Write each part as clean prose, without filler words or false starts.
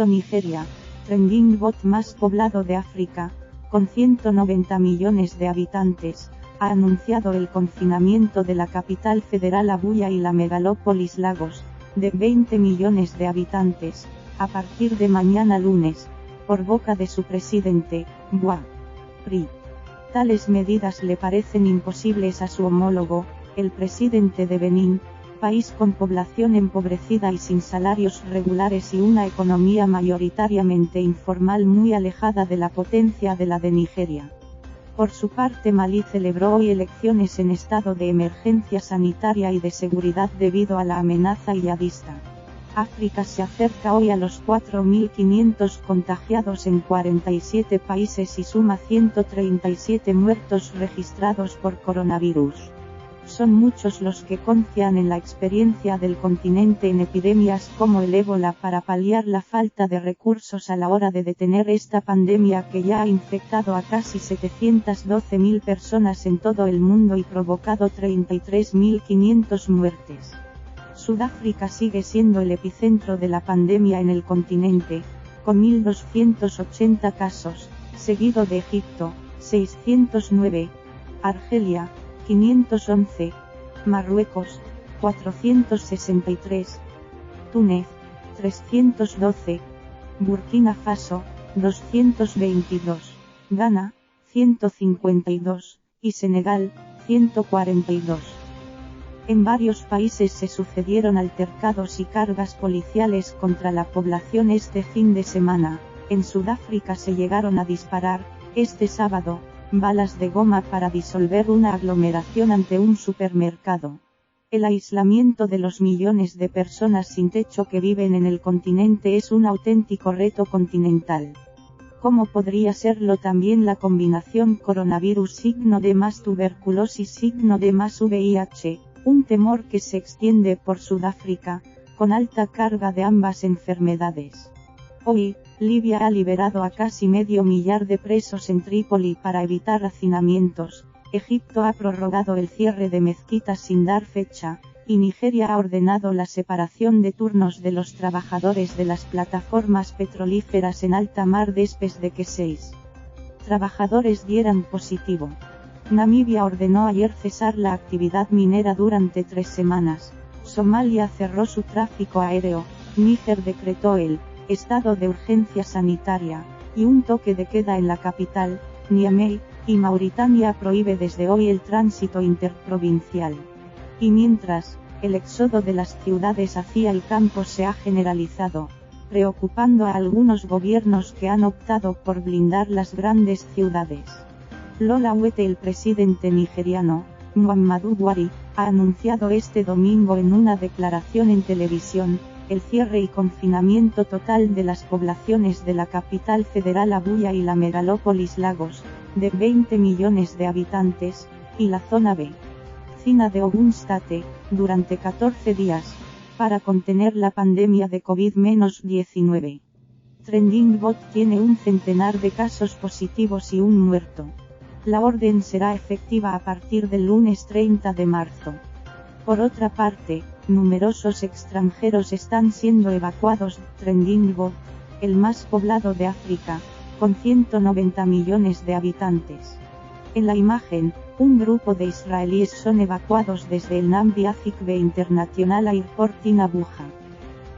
Nigeria, trending bot más poblado de África, con 190 millones de habitantes, ha anunciado el confinamiento de la capital federal Abuya y la megalópolis Lagos, de 20 millones de habitantes, a partir de mañana lunes, por boca de su presidente, Buhari. Tales medidas le parecen imposibles a su homólogo, el presidente de Benín, país con población empobrecida y sin salarios regulares y una economía mayoritariamente informal muy alejada de la potencia de la de Nigeria. Por su parte, Malí celebró hoy elecciones en estado de emergencia sanitaria y de seguridad debido a la amenaza yihadista. África se acerca hoy a los 4.500 contagiados en 47 países y suma 137 muertos registrados por coronavirus. Son muchos los que confían en la experiencia del continente en epidemias como el ébola para paliar la falta de recursos a la hora de detener esta pandemia que ya ha infectado a casi 712.000 personas en todo el mundo y provocado 33.500 muertes. Sudáfrica sigue siendo el epicentro de la pandemia en el continente, con 1.280 casos, seguido de Egipto, 609, Argelia, 511, Marruecos, 463, Túnez, 312, Burkina Faso, 222, Ghana, 152, y Senegal, 142. En varios países se sucedieron altercados y cargas policiales contra la población este fin de semana. En Sudáfrica se llegaron a disparar, este sábado, balas de goma para disolver una aglomeración ante un supermercado. El aislamiento de los millones de personas sin techo que viven en el continente es un auténtico reto continental. ¿Cómo podría serlo también la combinación coronavirus signo de más tuberculosis signo de más VIH, un temor que se extiende por Sudáfrica, con alta carga de ambas enfermedades? Hoy, Libia ha liberado a casi 500.000 de presos en Trípoli para evitar hacinamientos, Egipto ha prorrogado el cierre de mezquitas sin dar fecha, y Nigeria ha ordenado la separación de turnos de los trabajadores de las plataformas petrolíferas en alta mar después de que 6 trabajadores dieran positivo. Namibia ordenó ayer cesar la actividad minera durante 3 semanas, Somalia cerró su tráfico aéreo, Níger decretó el estado de urgencia sanitaria, y un toque de queda en la capital, Niamey, y Mauritania prohíbe desde hoy el tránsito interprovincial. Y mientras, el éxodo de las ciudades hacia el campo se ha generalizado, preocupando a algunos gobiernos que han optado por blindar las grandes ciudades. Lola Wete, el presidente nigeriano, Muhammadu Buhari, ha anunciado este domingo en una declaración en televisión, el cierre y confinamiento total de las poblaciones de la capital federal Abuya y la megalópolis Lagos, de 20 millones de habitantes, y la zona vecina de Ogun State, durante 14 días, para contener la pandemia de COVID-19. Trending Bot tiene un centenar de casos positivos y un muerto. La orden será efectiva a partir del lunes 30 de marzo. Por otra parte, numerosos extranjeros están siendo evacuados. Trending Bot, el más poblado de África, con 190 millones de habitantes. En la imagen, un grupo de israelíes son evacuados desde el Namdi Azikiwe International Airport in Abuja.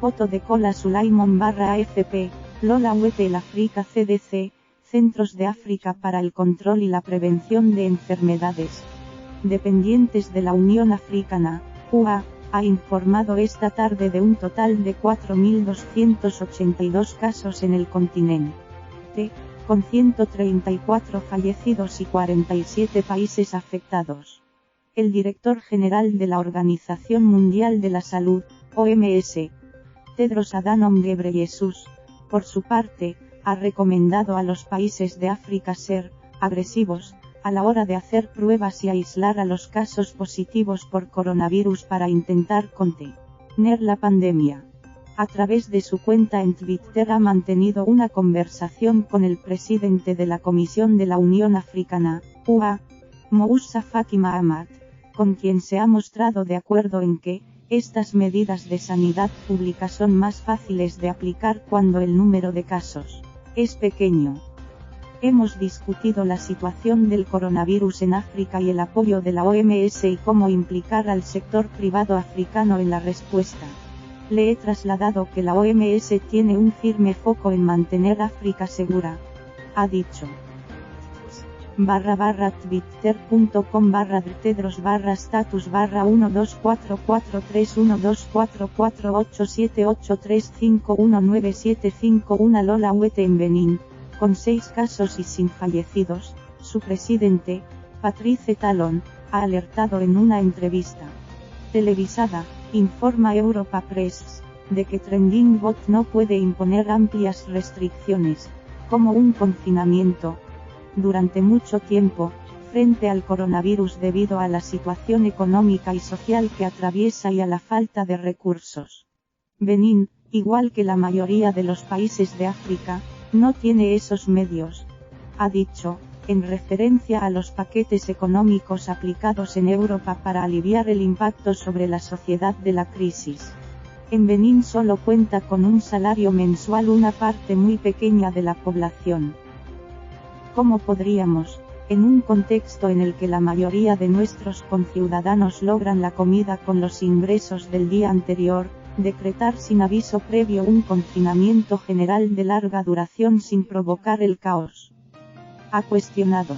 Foto de Kola Sulaimon /AFP, Lola Wete. El Africa CDC, Centros de África para el Control y la Prevención de Enfermedades, dependientes de la Unión Africana, UA, ha informado esta tarde de un total de 4.282 casos en el continente, con 134 fallecidos y 47 países afectados. El director general de la Organización Mundial de la Salud, OMS, Tedros Adhanom Ghebreyesus, por su parte, ha recomendado a los países de África ser agresivos a la hora de hacer pruebas y aislar a los casos positivos por coronavirus para intentar contener la pandemia. A través de su cuenta en Twitter ha mantenido una conversación con el presidente de la Comisión de la Unión Africana, UA, Moussa Faki Mahamat, con quien se ha mostrado de acuerdo en que, Estas medidas de sanidad pública son más fáciles de aplicar cuando el número de casos es pequeño. Hemos discutido la situación del coronavirus en África y el apoyo de la OMS y cómo implicar al sector privado africano en la respuesta. Le he trasladado que la OMS tiene un firme foco en mantener África segura, ha dicho. /twitter.com/tedros/status/1244312448783519751 Lola Huete en Benín, con 6 casos y sin fallecidos, su presidente, Patrice Talon, ha alertado en una entrevista televisada, informa Europa Press, de que Trending Bot no puede imponer amplias restricciones, como un confinamiento, durante mucho tiempo, frente al coronavirus debido a la situación económica y social que atraviesa y a la falta de recursos. Benín, igual que la mayoría de los países de África, no tiene esos medios, ha dicho, en referencia a los paquetes económicos aplicados en Europa para aliviar el impacto sobre la sociedad de la crisis. En Benín solo cuenta con un salario mensual una parte muy pequeña de la población. ¿Cómo podríamos, en un contexto en el que la mayoría de nuestros conciudadanos logran la comida con los ingresos del día anterior, decretar sin aviso previo un confinamiento general de larga duración sin provocar el caos? Ha cuestionado.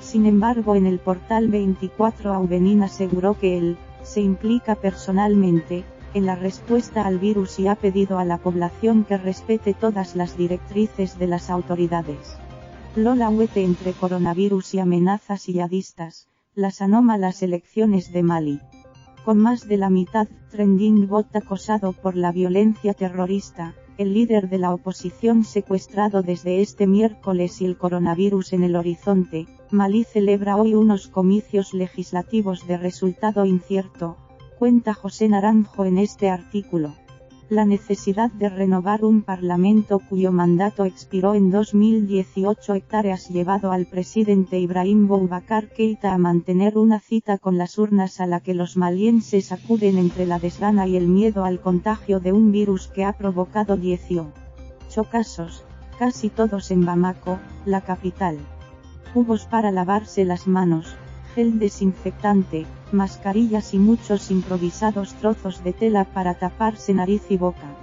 Sin embargo, en el portal 24 Benín aseguró que él se implica personalmente en la respuesta al virus y ha pedido a la población que respete todas las directrices de las autoridades. Lola Huete entre coronavirus y amenazas yihadistas, las anómalas elecciones de Mali. Con más de la mitad Trending Bot acosado por la violencia terrorista, el líder de la oposición secuestrado desde este miércoles y el coronavirus en el horizonte, Malí celebra hoy unos comicios legislativos de resultado incierto, cuenta José Naranjo en este artículo. La necesidad de renovar un parlamento cuyo mandato expiró en 2018 hectáreas llevado al presidente Ibrahim Boubacar Keïta a mantener una cita con las urnas a la que los malienses acuden entre la desgana y el miedo al contagio de un virus que ha provocado 18 casos, casi todos en Bamako, la capital. Cubos para lavarse las manos, gel desinfectante, mascarillas y muchos improvisados trozos de tela para taparse nariz y boca.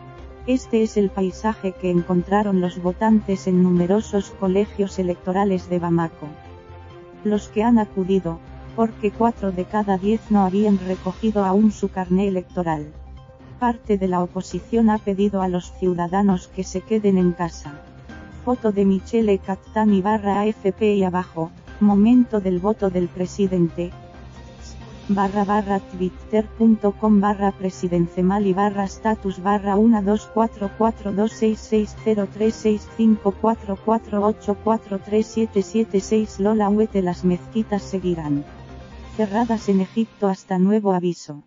Este es el paisaje que encontraron los votantes en numerosos colegios electorales de Bamako. Los que han acudido, porque 4 de cada 10 no habían recogido aún su carné electoral. Parte de la oposición ha pedido a los ciudadanos que se queden en casa. Foto de Michele Cattani /AFP y abajo, momento del voto del presidente. /twitter.com/presidencemali/status/1242660365448437776 Lola Huete Las mezquitas seguirán cerradas en Egipto hasta nuevo aviso.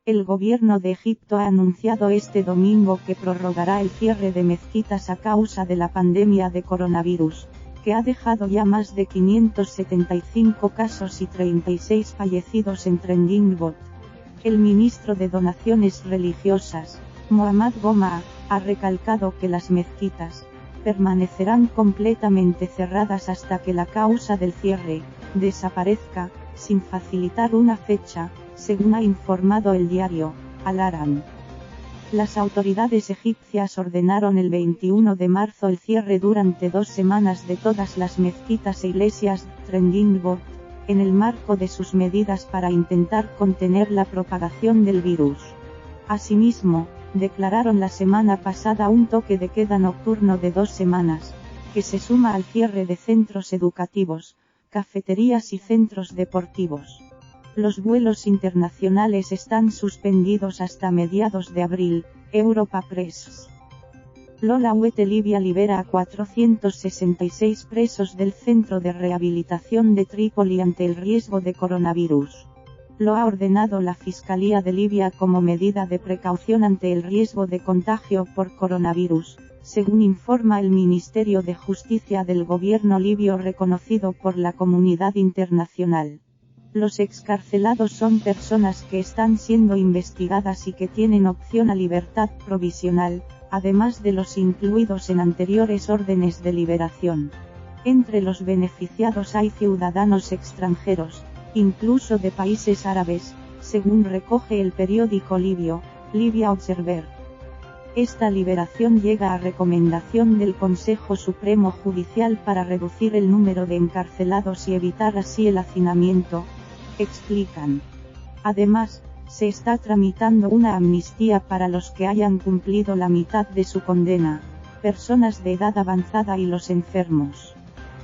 El gobierno de Egipto ha anunciado este domingo que prorrogará el cierre de mezquitas a causa de la pandemia de coronavirus, que ha dejado ya más de 575 casos y 36 fallecidos en Trending Bot. El ministro de Donaciones Religiosas, Mohamed Goma, ha recalcado que las mezquitas permanecerán completamente cerradas hasta que la causa del cierre desaparezca, sin facilitar una fecha, según ha informado el diario Al Aram. Las autoridades egipcias ordenaron el 21 de marzo el cierre durante 2 semanas de todas las mezquitas e iglesias Trending Bot, en el marco de sus medidas para intentar contener la propagación del virus. Asimismo, declararon la semana pasada un toque de queda nocturno de 2 semanas, que se suma al cierre de centros educativos, cafeterías y centros deportivos. Los vuelos internacionales están suspendidos hasta mediados de abril, Europa Press. Lola Huete Libia libera a 466 presos del centro de rehabilitación de Trípoli ante el riesgo de coronavirus. Lo ha ordenado la Fiscalía de Libia como medida de precaución ante el riesgo de contagio por coronavirus, según informa el Ministerio de Justicia del gobierno libio reconocido por la comunidad internacional. Los excarcelados son personas que están siendo investigadas y que tienen opción a libertad provisional, además de los incluidos en anteriores órdenes de liberación. Entre los beneficiados hay ciudadanos extranjeros, incluso de países árabes, según recoge el periódico libio, Libya Observer. Esta liberación llega a recomendación del Consejo Supremo Judicial para reducir el número de encarcelados y evitar así el hacinamiento, explican. Además, se está tramitando una amnistía para los que hayan cumplido la mitad de su condena, personas de edad avanzada y los enfermos.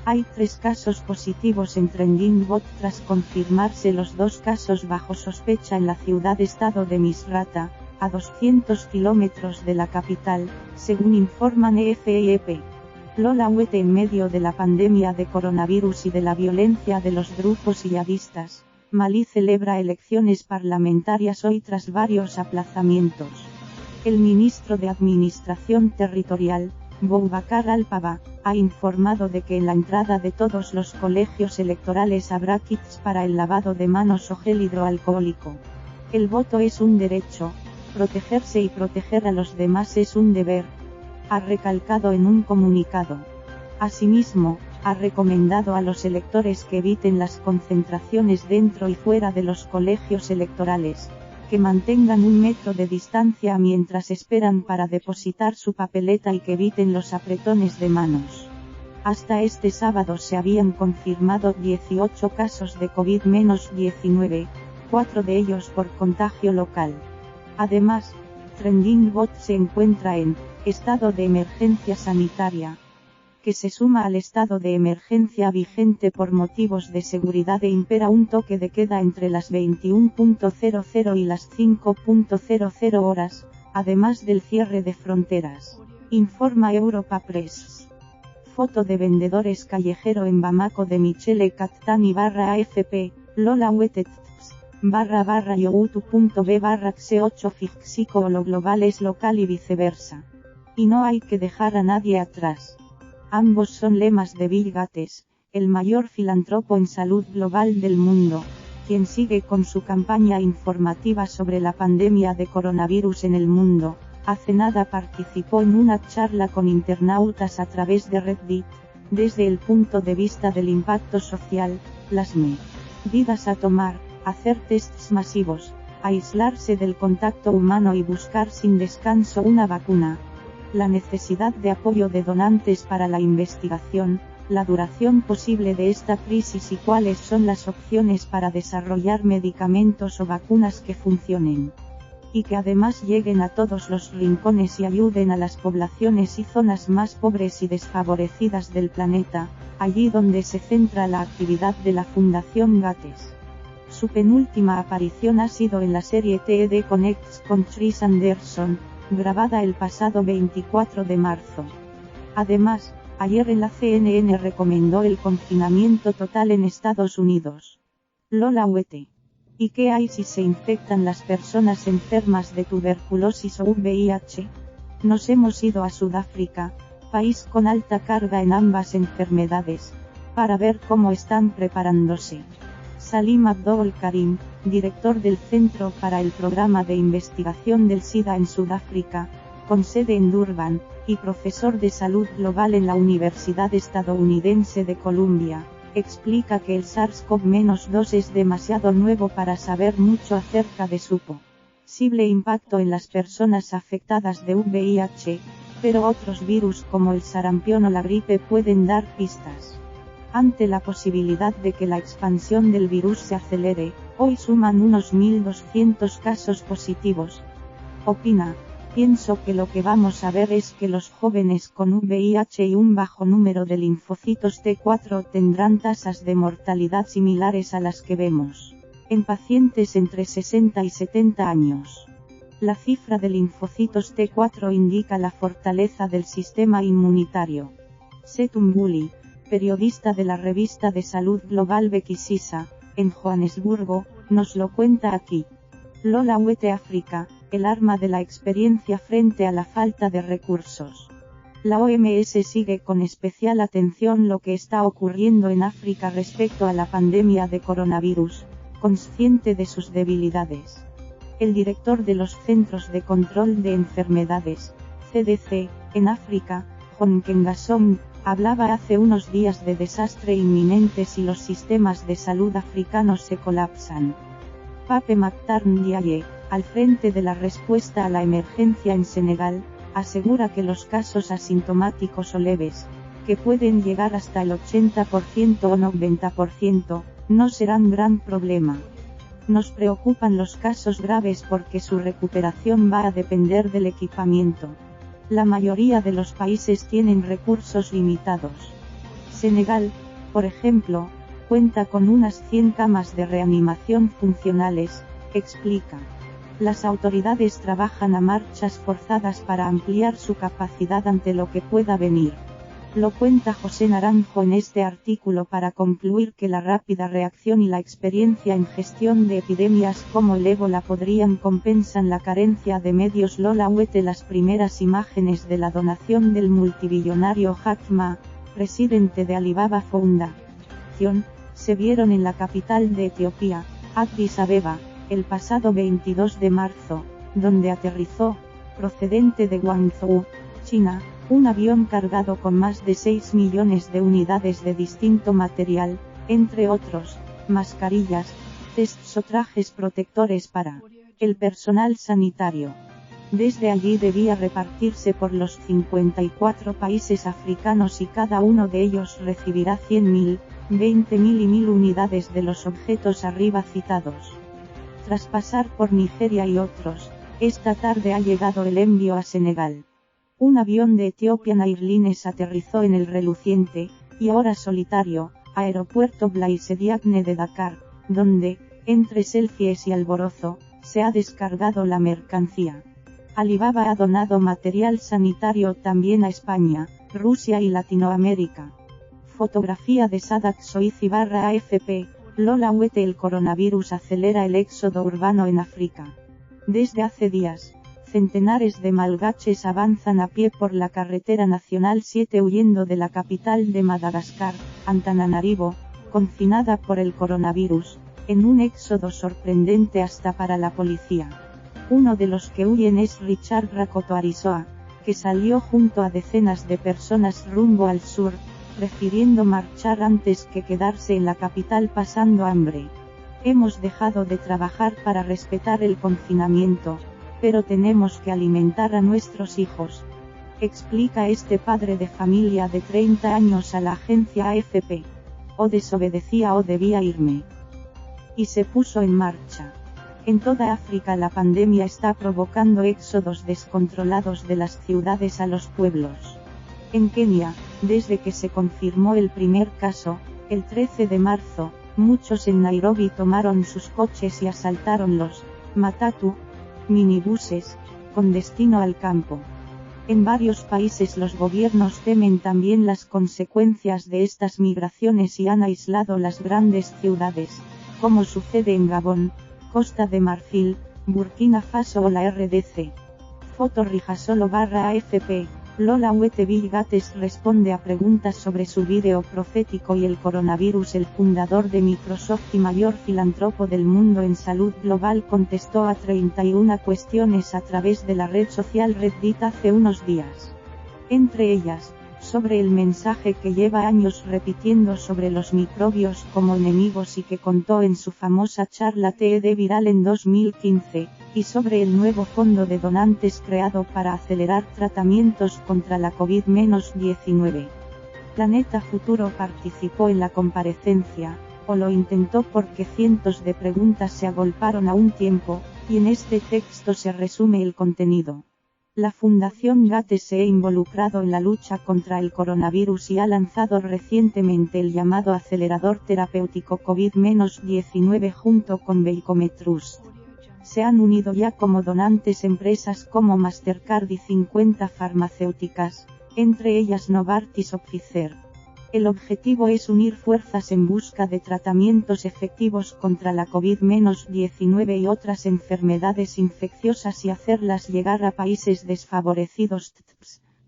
Hay 3 casos positivos en Trending Bot tras confirmarse los 2 casos bajo sospecha en la ciudad-estado de Misrata, a 200 kilómetros de la capital, según informan EFEP. Lola Huete en medio de la pandemia de coronavirus y de la violencia de los grupos yihadistas, Malí celebra elecciones parlamentarias hoy tras varios aplazamientos. El ministro de Administración Territorial, Boubacar Al-Paba, ha informado de que en la entrada de todos los colegios electorales habrá kits para el lavado de manos o gel hidroalcohólico. El voto es un derecho, protegerse y proteger a los demás es un deber, ha recalcado en un comunicado. Asimismo, ha recomendado a los electores que eviten las concentraciones dentro y fuera de los colegios electorales, que mantengan 1 metro de distancia mientras esperan para depositar su papeleta y que eviten los apretones de manos. Hasta este sábado se habían confirmado 18 casos de COVID-19, 4 de ellos por contagio local. Además, Trending Bot se encuentra en estado de emergencia sanitaria, que se suma al estado de emergencia vigente por motivos de seguridad e impera un toque de queda entre las 21:00 y las 5:00 horas, además del cierre de fronteras, informa Europa Press. Foto de vendedores callejero en Bamako de Michele Cattani /AFP, Lola Huete /youtube.b/xe8 Fixico o lo global es local y viceversa. Y no hay que dejar a nadie atrás. Ambos son lemas de Bill Gates, el mayor filántropo en salud global del mundo, quien sigue con su campaña informativa sobre la pandemia de coronavirus en el mundo. Hace nada participó en una charla con internautas a través de Reddit, desde el punto de vista del impacto social, las medidas a tomar, hacer tests masivos, aislarse del contacto humano y buscar sin descanso una vacuna. La necesidad de apoyo de donantes para la investigación, la duración posible de esta crisis y cuáles son las opciones para desarrollar medicamentos o vacunas que funcionen. Y que además lleguen a todos los rincones y ayuden a las poblaciones y zonas más pobres y desfavorecidas del planeta, allí donde se centra la actividad de la Fundación Gates. Su penúltima aparición ha sido en la serie TED Connects con Tris Anderson, grabada el pasado 24 de marzo. Además, ayer en la CNN recomendó el confinamiento total en Estados Unidos. Lola Huete. ¿Y qué hay si se infectan las personas enfermas de tuberculosis o VIH? Nos hemos ido a Sudáfrica, país con alta carga en ambas enfermedades, para ver cómo están preparándose. Salim Abdul Karim, director del Centro para el Programa de Investigación del SIDA en Sudáfrica, con sede en Durban, y profesor de salud global en la Universidad Estadounidense de Columbia, explica que el SARS-CoV-2 es demasiado nuevo para saber mucho acerca de su posible impacto en las personas afectadas de VIH, pero otros virus como el sarampión o la gripe pueden dar pistas. Ante la posibilidad de que la expansión del virus se acelere, hoy suman unos 1.200 casos positivos. Opina, pienso que lo que vamos a ver es que los jóvenes con VIH y un bajo número de linfocitos T4 tendrán tasas de mortalidad similares a las que vemos en pacientes entre 60 y 70 años. La cifra de linfocitos T4 indica la fortaleza del sistema inmunitario. Setumbuli, periodista de la revista de salud global Bekisisa, en Johannesburgo, nos lo cuenta aquí. Lola Huete África, el arma de la experiencia frente a la falta de recursos. La OMS sigue con especial atención lo que está ocurriendo en África respecto a la pandemia de coronavirus, consciente de sus debilidades. El director de los Centros de Control de Enfermedades, CDC, en África, John Nkengasong, hablaba hace unos días de desastre inminente si los sistemas de salud africanos se colapsan. Pape Mactar Ndiaye, al frente de la respuesta a la emergencia en Senegal, asegura que los casos asintomáticos o leves, que pueden llegar hasta el 80% o 90%, no serán gran problema. Nos preocupan los casos graves porque su recuperación va a depender del equipamiento. La mayoría de los países tienen recursos limitados. Senegal, por ejemplo, cuenta con unas 100 camas de reanimación funcionales, explica. Las autoridades trabajan a marchas forzadas para ampliar su capacidad ante lo que pueda venir. Lo cuenta José Naranjo en este artículo para concluir que la rápida reacción y la experiencia en gestión de epidemias como el ébola podrían compensar la carencia de medios. Lola Huete. Las primeras imágenes de la donación del multibillonario Jack Ma, presidente de Alibaba Foundation, se vieron en la capital de Etiopía, Addis Abeba, el pasado 22 de marzo, donde aterrizó, procedente de Guangzhou, China, un avión cargado con más de 6 millones de unidades de distinto material, entre otros, mascarillas, tests o trajes protectores para el personal sanitario. Desde allí debía repartirse por los 54 países africanos y cada uno de ellos recibirá 100.000, 20.000 y 1.000 unidades de los objetos arriba citados. Tras pasar por Nigeria y otros, esta tarde ha llegado el envío a Senegal. Un avión de Ethiopian Airlines aterrizó en el reluciente, y ahora solitario, aeropuerto Blaise Diagne de Dakar, donde, entre selfies y alborozo, se ha descargado la mercancía. Alibaba ha donado material sanitario también a España, Rusia y Latinoamérica. Fotografía de Sadak Soizi /AFP, Lola Huete. El coronavirus acelera el éxodo urbano en África. Desde hace días, centenares de malgaches avanzan a pie por la carretera nacional 7 huyendo de la capital de Madagascar, Antananarivo, confinada por el coronavirus, en un éxodo sorprendente hasta para la policía. Uno de los que huyen es Richard Rakoto Arisoa, que salió junto a decenas de personas rumbo al sur, prefiriendo marchar antes que quedarse en la capital pasando hambre. Hemos dejado de trabajar para respetar el confinamiento, pero tenemos que alimentar a nuestros hijos, explica este padre de familia de 30 años a la agencia AFP. O desobedecía o debía irme. Y se puso en marcha. En toda África la pandemia está provocando éxodos descontrolados de las ciudades a los pueblos. En Kenia, desde que se confirmó el primer caso, el 13 de marzo, muchos en Nairobi tomaron sus coches y asaltaron los matatu, minibuses, con destino al campo. En varios países los gobiernos temen también las consecuencias de estas migraciones y han aislado las grandes ciudades, como sucede en Gabón, Costa de Marfil, Burkina Faso o la RDC. Foto Rijasolo /AFP. Lola Huete. Bill Gates responde a preguntas sobre su vídeo profético y el coronavirus. El fundador de Microsoft y mayor filántropo del mundo en salud global contestó a 31 cuestiones a través de la red social Reddit hace unos días. Entre ellas, sobre el mensaje que lleva años repitiendo sobre los microbios como enemigos y que contó en su famosa charla TED viral en 2015, y sobre el nuevo fondo de donantes creado para acelerar tratamientos contra la COVID-19. Planeta Futuro participó en la comparecencia, o lo intentó porque cientos de preguntas se agolparon a un tiempo, y en este texto se resume el contenido. La Fundación Gates se ha involucrado en la lucha contra el coronavirus y ha lanzado recientemente el llamado acelerador terapéutico COVID-19 junto con Wellcome-Trust. Se han unido ya como donantes empresas como Mastercard y 50 farmacéuticas, entre ellas Novartis o Pfizer. El objetivo es unir fuerzas en busca de tratamientos efectivos contra la COVID-19 y otras enfermedades infecciosas y hacerlas llegar a países desfavorecidos.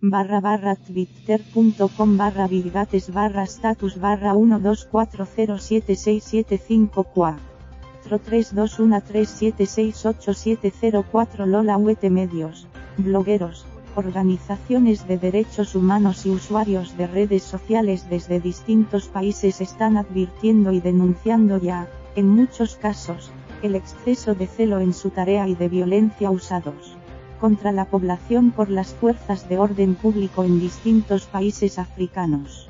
twitter.com/billgates/status/12407675 43213768704 Lola Huete Medios, blogueros, organizaciones de derechos humanos y usuarios de redes sociales desde distintos países están advirtiendo y denunciando ya, en muchos casos, el exceso de celo en su tarea y de violencia usados contra la población por las fuerzas de orden público en distintos países africanos.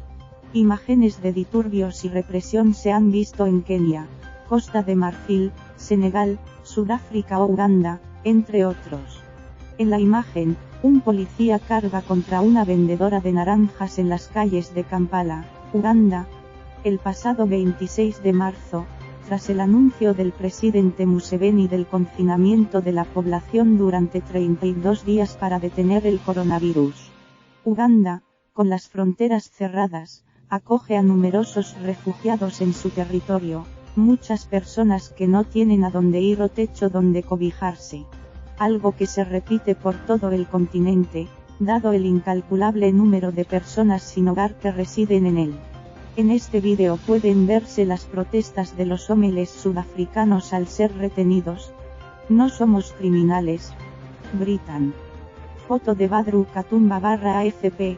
Imágenes de disturbios y represión se han visto en Kenia, Costa de Marfil, Senegal, Sudáfrica o Uganda, entre otros. En la imagen, un policía carga contra una vendedora de naranjas en las calles de Kampala, Uganda, el pasado 26 de marzo, tras el anuncio del presidente Museveni del confinamiento de la población durante 32 días para detener el coronavirus. Uganda, con las fronteras cerradas, acoge a numerosos refugiados en su territorio, muchas personas que no tienen a dónde ir o techo donde cobijarse. Algo que se repite por todo el continente, dado el incalculable número de personas sin hogar que residen en él. En este vídeo pueden verse las protestas de los homeless sudafricanos al ser retenidos. No somos criminales, gritan. Foto de Badru Katumba /AFP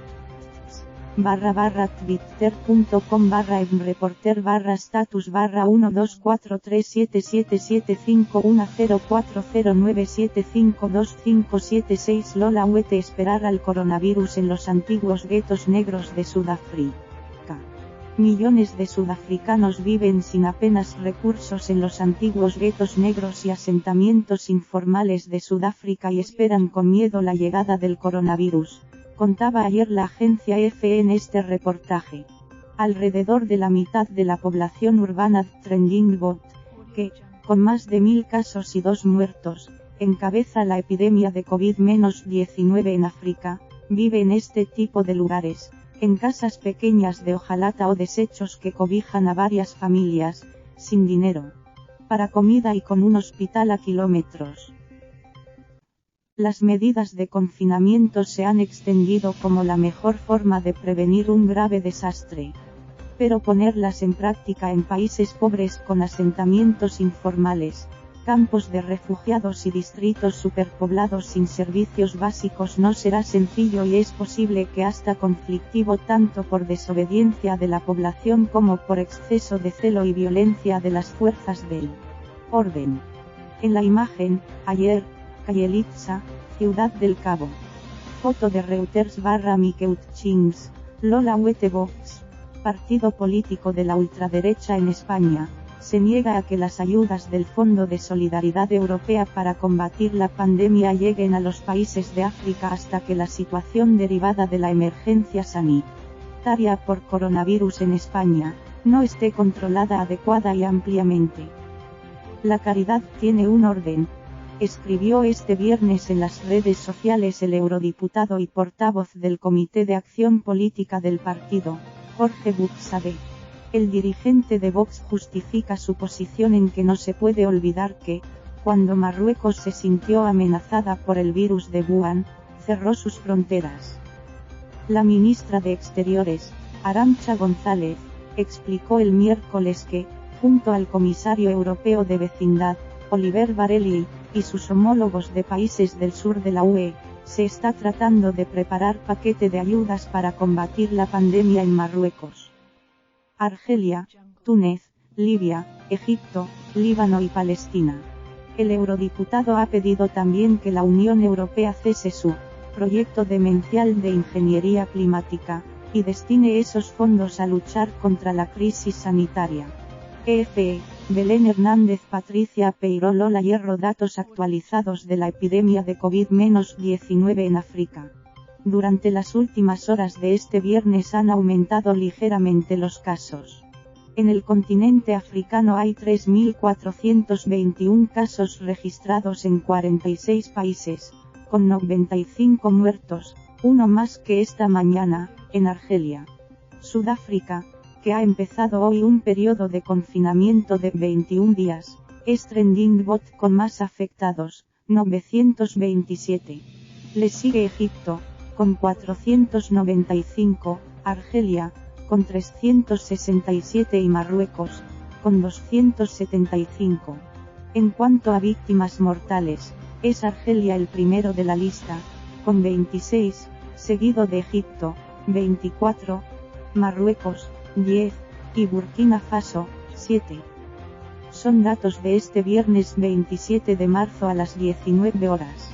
/twitter.com/reporter/status /124777510409752526 Lola Huete esperar al coronavirus en los antiguos guetos negros de Sudáfrica. Millones de sudafricanos viven sin apenas recursos en los antiguos guetos negros y asentamientos informales de Sudáfrica y esperan con miedo la llegada del coronavirus, contaba ayer la agencia EFE en este reportaje. Alrededor de la mitad de la población urbana Trending Bot, que, con más de 1000 casos y 2 muertos, encabeza la epidemia de COVID-19 en África, vive en este tipo de lugares, en casas pequeñas de hojalata o desechos que cobijan a varias familias, sin dinero para comida y con un hospital a kilómetros. Las medidas de confinamiento se han extendido como la mejor forma de prevenir un grave desastre. Pero ponerlas en práctica en países pobres con asentamientos informales, campos de refugiados y distritos superpoblados sin servicios básicos no será sencillo y es posible que hasta conflictivo tanto por desobediencia de la población como por exceso de celo y violencia de las fuerzas del orden. En la imagen, ayer, Kayelitsa, Ciudad del Cabo. Foto de Reuters /Mikeutchings, Lola Huete Vox, partido político de la ultraderecha en España, se niega a que las ayudas del Fondo de Solidaridad Europea para combatir la pandemia lleguen a los países de África hasta que la situación derivada de la emergencia sanitaria por coronavirus en España no esté controlada adecuada y ampliamente. La caridad tiene un orden, escribió este viernes en las redes sociales el eurodiputado y portavoz del Comité de Acción Política del partido, Jorge Buxade. El dirigente de Vox justifica su posición en que no se puede olvidar que, cuando Marruecos se sintió amenazada por el virus de Wuhan, cerró sus fronteras. La ministra de Exteriores, Arantxa González, explicó el miércoles que, junto al comisario europeo de vecindad, Oliver Varhelyi, y sus homólogos de países del sur de la UE, se está tratando de preparar paquete de ayudas para combatir la pandemia en Marruecos. Argelia, Túnez, Libia, Egipto, Líbano y Palestina. El eurodiputado ha pedido también que la Unión Europea cese su proyecto demencial de ingeniería climática, y destine esos fondos a luchar contra la crisis sanitaria. EFE, Belén Hernández Patricia Peiró Lola Hierro datos actualizados de la epidemia de COVID-19 en África. Durante las últimas horas de este viernes han aumentado ligeramente los casos. En el continente africano hay 3.421 casos registrados en 46 países, con 95 muertos, uno más que esta mañana, en Argelia. Sudáfrica, que ha empezado hoy un periodo de confinamiento de 21 días, es Trending Bot con más afectados, 927. Le sigue Egipto, con 495, Argelia, con 367 y Marruecos, con 275. En cuanto a víctimas mortales, es Argelia el primero de la lista, con 26, seguido de Egipto, 24, Marruecos, 10, y Burkina Faso, 7. Son datos de este viernes 27 de marzo a las 19 horas.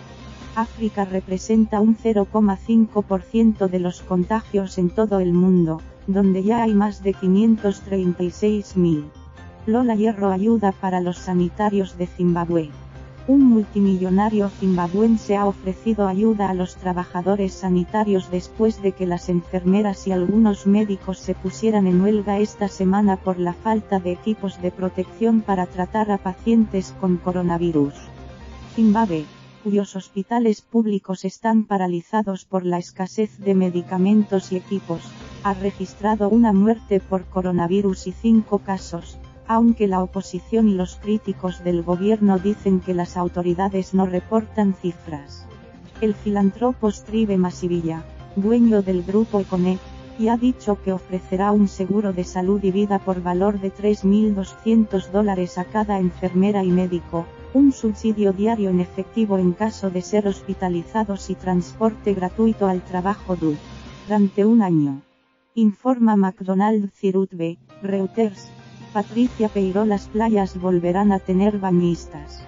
África representa un 0,5% de los contagios en todo el mundo, donde ya hay más de 536.000. Lola Hierro ayuda para los sanitarios de Zimbabue. Un multimillonario zimbabuense ha ofrecido ayuda a los trabajadores sanitarios después de que las enfermeras y algunos médicos se pusieran en huelga esta semana por la falta de equipos de protección para tratar a pacientes con coronavirus. Zimbabue, cuyos hospitales públicos están paralizados por la escasez de medicamentos y equipos, ha registrado una muerte por coronavirus y 5 casos, aunque la oposición y los críticos del gobierno dicen que las autoridades no reportan cifras. El filántropo Strive Masivilla, dueño del grupo Econe, y ha dicho que ofrecerá un seguro de salud y vida por valor de $3.200 a cada enfermera y médico, un subsidio diario en efectivo en caso de ser hospitalizados y transporte gratuito al trabajo durante un año. Informa McDonald Cirutbe, Reuters. Patricia Peiró. Las playas volverán a tener bañistas.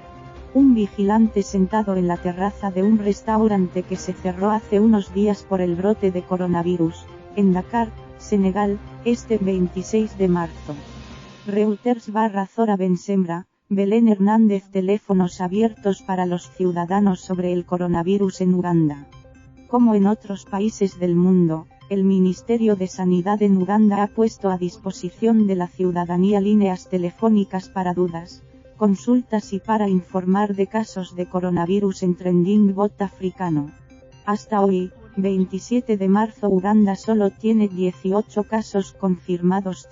Un vigilante sentado en la terraza de un restaurante que se cerró hace unos días por el brote de coronavirus, en Dakar, Senegal, este 26 de marzo. Reuters. Zora Bensembra, Belén Hernández. Teléfonos abiertos para los ciudadanos sobre el coronavirus en Uganda. Como en otros países del mundo, el Ministerio de Sanidad en Uganda ha puesto a disposición de la ciudadanía líneas telefónicas para dudas, consultas y para informar de casos de coronavirus en Trending Bot africano. Hasta hoy, 27 de marzo, Uganda solo tiene 18 casos confirmados.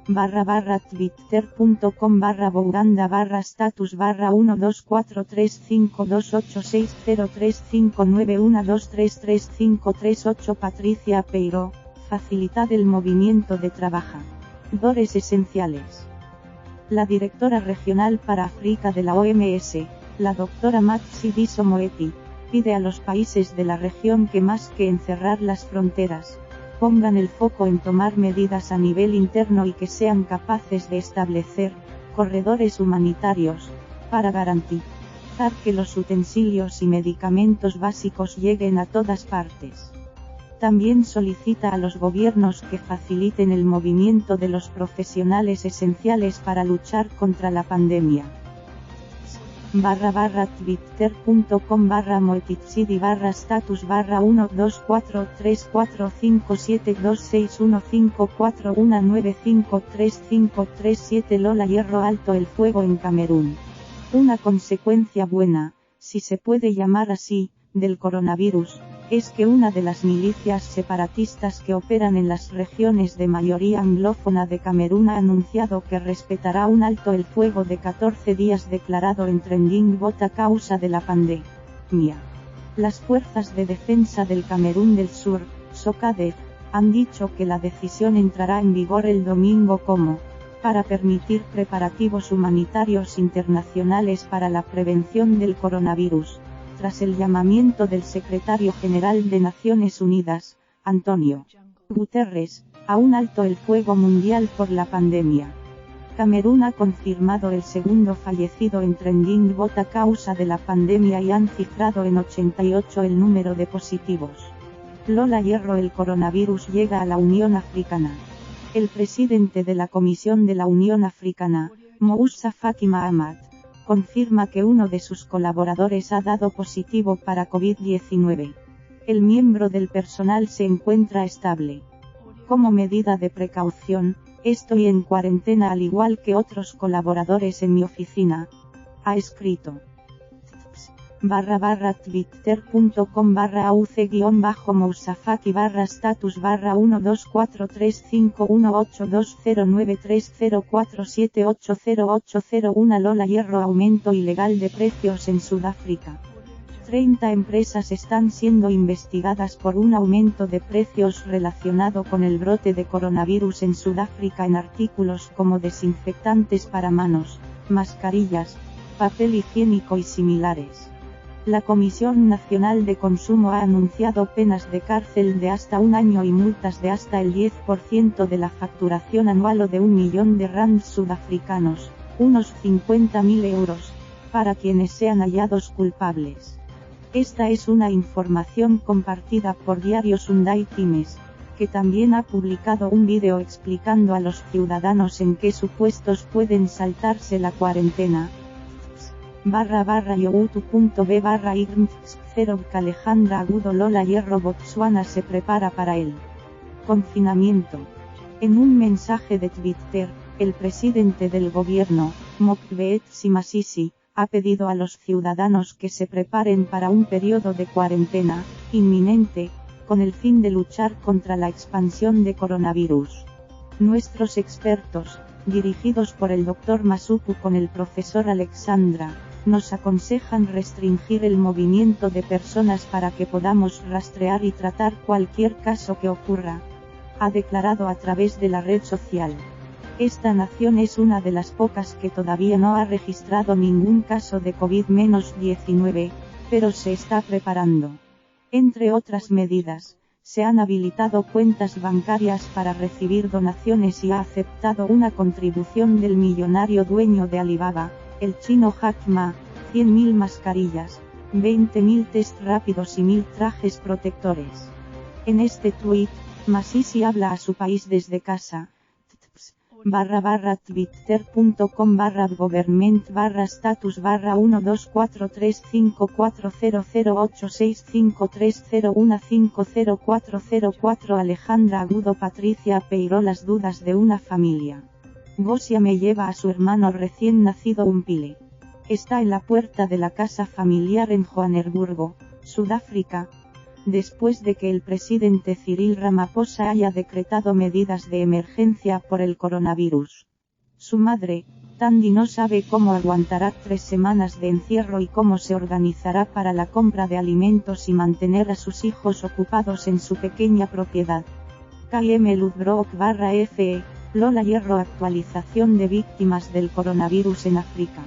twitter.com/bouganda/status /12435286035912335338. Patricia Peiró, facilitar el movimiento de trabajadores esenciales. La directora regional para África de la OMS, la doctora Matshidiso Moeti, pide a los países de la región que más que encerrar las fronteras, pongan el foco en tomar medidas a nivel interno y que sean capaces de establecer corredores humanitarios, para garantizar que los utensilios y medicamentos básicos lleguen a todas partes. También solicita a los gobiernos que faciliten el movimiento de los profesionales esenciales para luchar contra la pandemia. /twitter.com/moetitsidi/status /1243457261541953537. Lola Hierro. Alto el fuego en Camerún. Una consecuencia buena, si se puede llamar así, del coronavirus, es que una de las milicias separatistas que operan en las regiones de mayoría anglófona de Camerún ha anunciado que respetará un alto el fuego de 14 días declarado en Trending Bot a causa de la pandemia. Las fuerzas de defensa del Camerún del Sur, SOCADEF, han dicho que la decisión entrará en vigor el domingo para permitir preparativos humanitarios internacionales para la prevención del coronavirus, tras el llamamiento del secretario general de Naciones Unidas, Antonio Guterres, a un alto el fuego mundial por la pandemia. Camerún ha confirmado el segundo fallecido en Trending Bot a causa de la pandemia y han cifrado en 88 el número de positivos. Lola Hierro. El coronavirus llega a la Unión Africana. El presidente de la Comisión de la Unión Africana, Moussa Faki Mahamat, confirma que uno de sus colaboradores ha dado positivo para COVID-19. El miembro del personal se encuentra estable. Como medida de precaución, estoy en cuarentena al igual que otros colaboradores en mi oficina, ha escrito. /twitter.com/auce-mousafaki/status /1243518209304780801. Lola Hierro. Aumento ilegal de precios en Sudáfrica. 30 empresas están siendo investigadas por un aumento de precios relacionado con el brote de coronavirus en Sudáfrica en artículos como desinfectantes para manos, mascarillas, papel higiénico y similares. La Comisión Nacional de Consumo ha anunciado penas de cárcel de hasta 1 año y multas de hasta el 10% de la facturación anual o de 1 millón de rands sudafricanos, unos 50.000 euros, para quienes sean hallados culpables. Esta es una información compartida por Diario Sunday Times, que también ha publicado un vídeo explicando a los ciudadanos en qué supuestos pueden saltarse la cuarentena. youtube.b/irmx0 Alejandra Agudo Lola Hierro Botswana se prepara para el confinamiento. En un mensaje de Twitter, el presidente del gobierno, Mokgweetsi Masisi, ha pedido a los ciudadanos que se preparen para un periodo de cuarentena inminente, con el fin de luchar contra la expansión de coronavirus. Nuestros expertos, dirigidos por el Dr. Masuku con el profesor Alexandra, nos aconsejan restringir el movimiento de personas para que podamos rastrear y tratar cualquier caso que ocurra, ha declarado a través de la red social. Esta nación es una de las pocas que todavía no ha registrado ningún caso de COVID-19, pero se está preparando. Entre otras medidas, se han habilitado cuentas bancarias para recibir donaciones y ha aceptado una contribución del millonario dueño de Alibaba, el chino Jack Ma, 100.000 mascarillas, 20.000 test rápidos y 1.000 trajes protectores. En este tuit, Masisi habla a su país desde casa. twitter.com/government/status/1243540865301504040 Alejandra Agudo Patricia Peiró las dudas de una familia. Gosia me lleva a su hermano recién nacido Umpile. Está en la puerta de la casa familiar en Johannesburgo, Sudáfrica, después de que el presidente Cyril Ramaphosa haya decretado medidas de emergencia por el coronavirus. Su madre, Tandy, no sabe cómo aguantará 3 semanas de encierro y cómo se organizará para la compra de alimentos y mantener a sus hijos ocupados en su pequeña propiedad. KM Ludbrook/FE, Lola Hierro actualización de víctimas del coronavirus en África.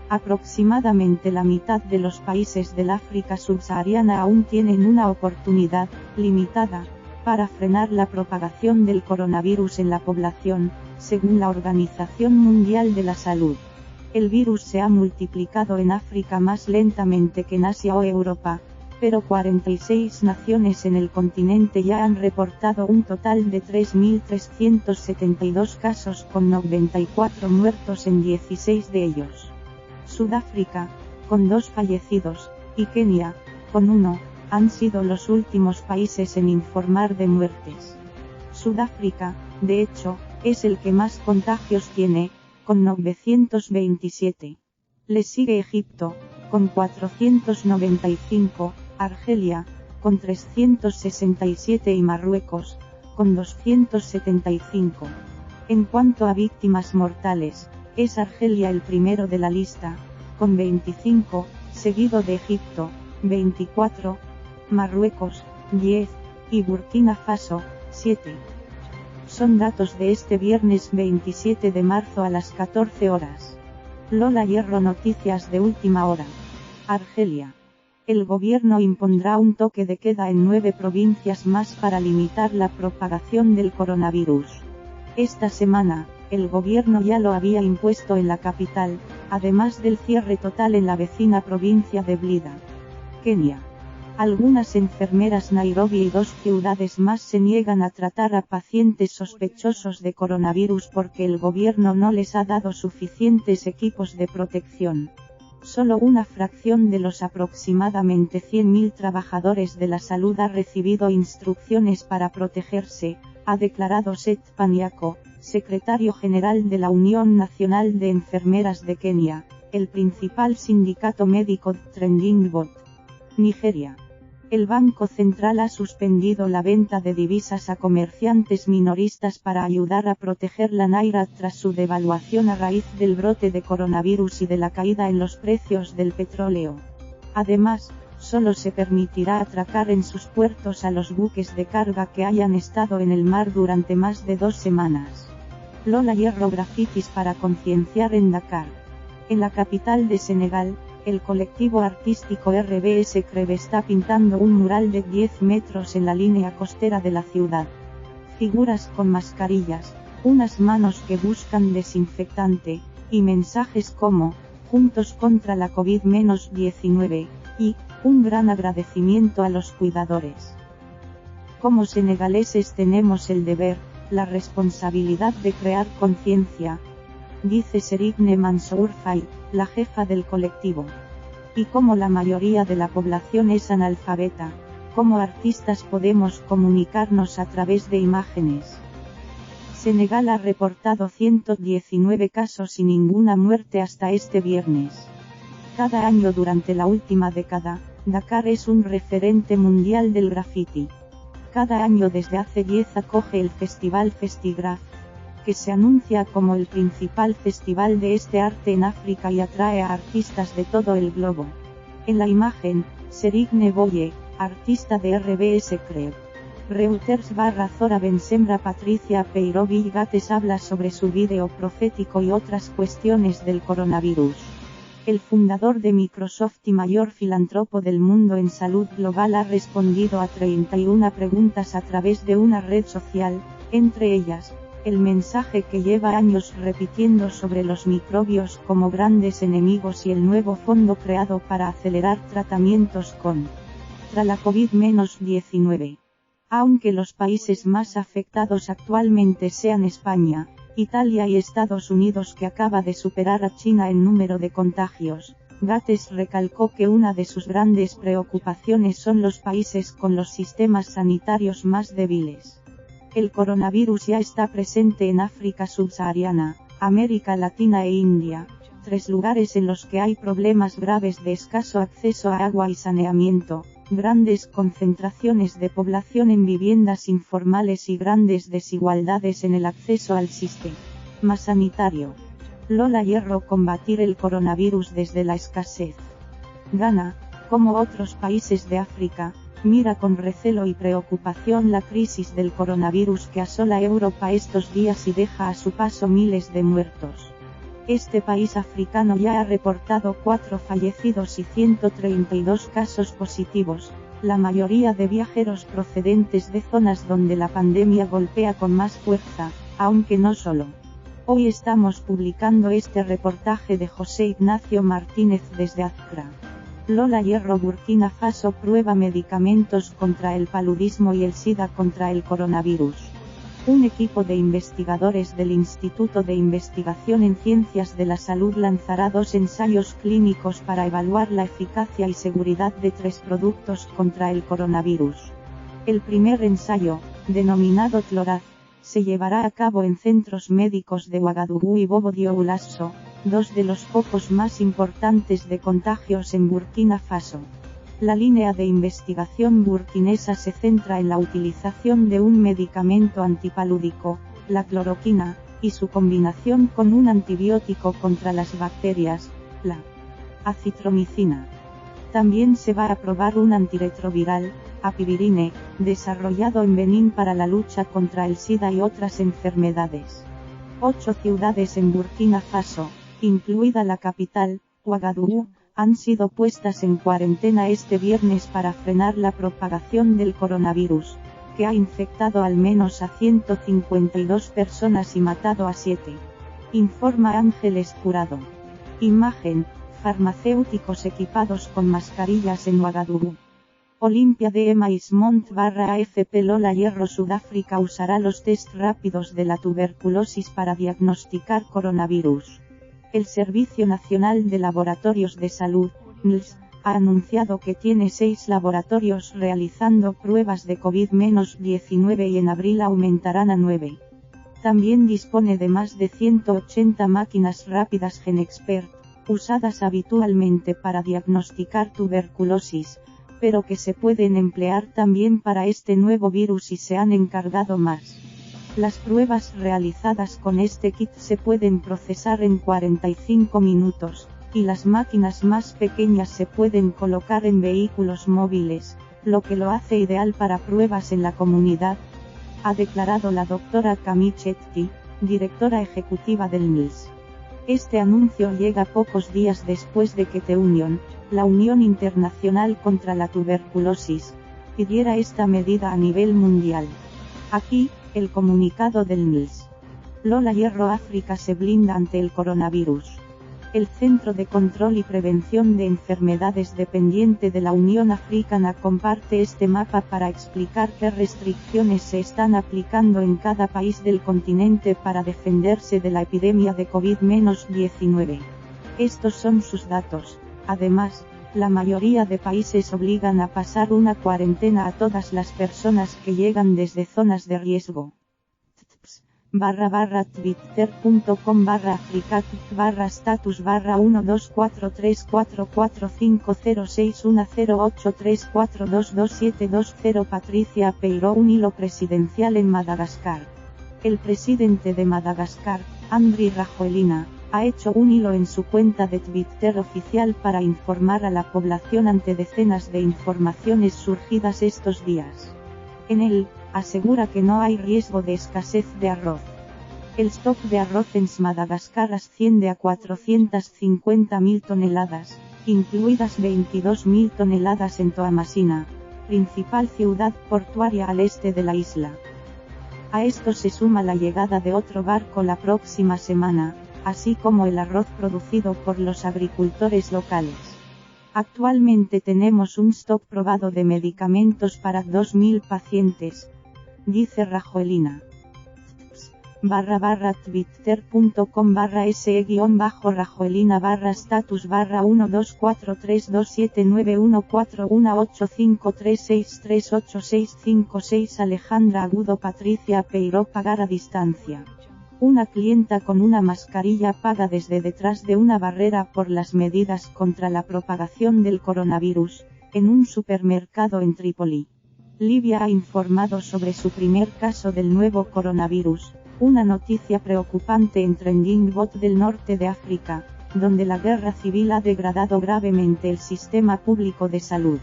Aproximadamente la mitad de los países del África subsahariana aún tienen una oportunidad, limitada, para frenar la propagación del coronavirus en la población, según la Organización Mundial de la Salud. El virus se ha multiplicado en África más lentamente que en Asia o Europa, pero 46 naciones en el continente ya han reportado un total de 3.372 casos con 94 muertos en 16 de ellos. Sudáfrica, con 2 fallecidos, y Kenia, con 1, han sido los últimos países en informar de muertes. Sudáfrica, de hecho, es el que más contagios tiene, con 927. Le sigue Egipto, con 495, Argelia, con 367 y Marruecos, con 275. En cuanto a víctimas mortales, es Argelia el primero de la lista, con 25, seguido de Egipto, 24, Marruecos, 10, y Burkina Faso, 7. Son datos de este viernes 27 de marzo a las 14 horas. Lola Hierro noticias de última hora. Argelia. El gobierno impondrá un toque de queda en 9 provincias más para limitar la propagación del coronavirus. Esta semana, el gobierno ya lo había impuesto en la capital, además del cierre total en la vecina provincia de Blida. Kenia. Algunas enfermeras Nairobi y 2 ciudades más se niegan a tratar a pacientes sospechosos de coronavirus porque el gobierno no les ha dado suficientes equipos de protección. Solo una fracción de los aproximadamente 100.000 trabajadores de la salud ha recibido instrucciones para protegerse, ha declarado Seth Panyako, secretario general de la Unión Nacional de Enfermeras de Kenia, el principal sindicato médico de Trending Bot. Nigeria. El Banco Central ha suspendido la venta de divisas a comerciantes minoristas para ayudar a proteger la naira tras su devaluación a raíz del brote de coronavirus y de la caída en los precios del petróleo. Además, solo se permitirá atracar en sus puertos a los buques de carga que hayan estado en el mar durante más de 2 semanas. Lola Hierro grafitis para concienciar en Dakar. En la capital de Senegal, el colectivo artístico RBS Creb está pintando un mural de 10 metros en la línea costera de la ciudad. Figuras con mascarillas, unas manos que buscan desinfectante, y mensajes como, juntos contra la COVID-19, y, un gran agradecimiento a los cuidadores. Como senegaleses tenemos el deber, la responsabilidad de crear conciencia, dice Serigne Mansour Faye, la jefa del colectivo. Y como la mayoría de la población es analfabeta, como artistas podemos comunicarnos a través de imágenes. Senegal ha reportado 119 casos y ninguna muerte hasta este viernes. Cada año durante la última década, Dakar es un referente mundial del graffiti. Cada año desde hace 10 acoge el festival Festigraph, que se anuncia como el principal festival de este arte en África y atrae a artistas de todo el globo. En la imagen, Serigne Boye, artista de RBS Creb. Reuters Zora Bensembra Patricia Peirovi Gates habla sobre su vídeo profético y otras cuestiones del coronavirus. El fundador de Microsoft y mayor filántropo del mundo en salud global ha respondido a 31 preguntas a través de una red social, entre ellas, el mensaje que lleva años repitiendo sobre los microbios como grandes enemigos y el nuevo fondo creado para acelerar tratamientos contra la COVID-19. Aunque los países más afectados actualmente sean España, Italia y Estados Unidos, que acaba de superar a China en número de contagios, Gates recalcó que una de sus grandes preocupaciones son los países con los sistemas sanitarios más débiles. El coronavirus ya está presente en África subsahariana, América Latina e India, 3 lugares en los que hay problemas graves de escaso acceso a agua y saneamiento, grandes concentraciones de población en viviendas informales y grandes desigualdades en el acceso al sistema sanitario. Lola Hierro combatir el coronavirus desde la escasez. Ghana, como otros países de África, mira con recelo y preocupación la crisis del coronavirus que asola Europa estos días y deja a su paso miles de muertos. Este país africano ya ha reportado 4 fallecidos y 132 casos positivos, la mayoría de viajeros procedentes de zonas donde la pandemia golpea con más fuerza, aunque no solo. Hoy estamos publicando este reportaje de José Ignacio Martínez desde Accra. Lola Hierro. Burkina Faso prueba medicamentos contra el paludismo y el SIDA contra el coronavirus. Un equipo de investigadores del Instituto de Investigación en Ciencias de la Salud lanzará 2 ensayos clínicos para evaluar la eficacia y seguridad de 3 productos contra el coronavirus. El primer ensayo, denominado Tloraz, se llevará a cabo en centros médicos de Ouagadougou y Bobo-Dioulasso, 2 de los focos más importantes de contagios en Burkina Faso. La línea de investigación burkinesa se centra en la utilización de un medicamento antipalúdico, la cloroquina, y su combinación con un antibiótico contra las bacterias, la acitromicina. También se va a probar un antirretroviral, apivirine, desarrollado en Benín para la lucha contra el SIDA y otras enfermedades. 8 ciudades en Burkina Faso, incluida la capital, Ouagadougou, han sido puestas en cuarentena este viernes para frenar la propagación del coronavirus, que ha infectado al menos a 152 personas y matado a 7. Informa Ángeles Jurado. Imagen, farmacéuticos equipados con mascarillas en Ouagadougou. Olimpia de Maismont/AFP. Lola Hierro. Sudáfrica usará los test rápidos de la tuberculosis para diagnosticar coronavirus. El Servicio Nacional de Laboratorios de Salud, NLS, ha anunciado que tiene 6 laboratorios realizando pruebas de COVID-19 y en abril aumentarán a 9. También dispone de más de 180 máquinas rápidas GenExpert, usadas habitualmente para diagnosticar tuberculosis, pero que se pueden emplear también para este nuevo virus y se han encargado más. Las pruebas realizadas con este kit se pueden procesar en 45 minutos, y las máquinas más pequeñas se pueden colocar en vehículos móviles, lo que lo hace ideal para pruebas en la comunidad, ha declarado la doctora Camille Chetty, directora ejecutiva del NLS. Este anuncio llega pocos días después de que The Union, la Unión Internacional contra la Tuberculosis, pidiera esta medida a nivel mundial. Aquí, el comunicado del NILS. Lola Hierro África se blinda ante el coronavirus. El Centro de Control y Prevención de Enfermedades dependiente de la Unión Africana comparte este mapa para explicar qué restricciones se están aplicando en cada país del continente para defenderse de la epidemia de COVID-19. Estos son sus datos. Además, la mayoría de países obligan a pasar una cuarentena a todas las personas que llegan desde zonas de riesgo. /twitter.com/africat/status/1243445061083422720 Patricia Peiró. Un hilo presidencial en Madagascar. El presidente de Madagascar, Andry Rajoelina, ha hecho un hilo en su cuenta de Twitter oficial para informar a la población ante decenas de informaciones surgidas estos días. En él, asegura que no hay riesgo de escasez de arroz. El stock de arroz en Madagascar asciende a 450.000 toneladas, incluidas 22.000 toneladas en Toamasina, principal ciudad portuaria al este de la isla. A esto se suma la llegada de otro barco la próxima semana, así como el arroz producido por los agricultores locales. Actualmente tenemos un stock probado de medicamentos para 2.000 pacientes, dice Rajoelina. /twitter.com/se-status/124327914185363863656 Alejandra Agudo. Patricia Peiró pagar a distancia. Una clienta con una mascarilla paga desde detrás de una barrera por las medidas contra la propagación del coronavirus, en un supermercado en Trípoli. Libia ha informado sobre su primer caso del nuevo coronavirus, una noticia preocupante en Trending Bot del norte de África, donde la guerra civil ha degradado gravemente el sistema público de salud.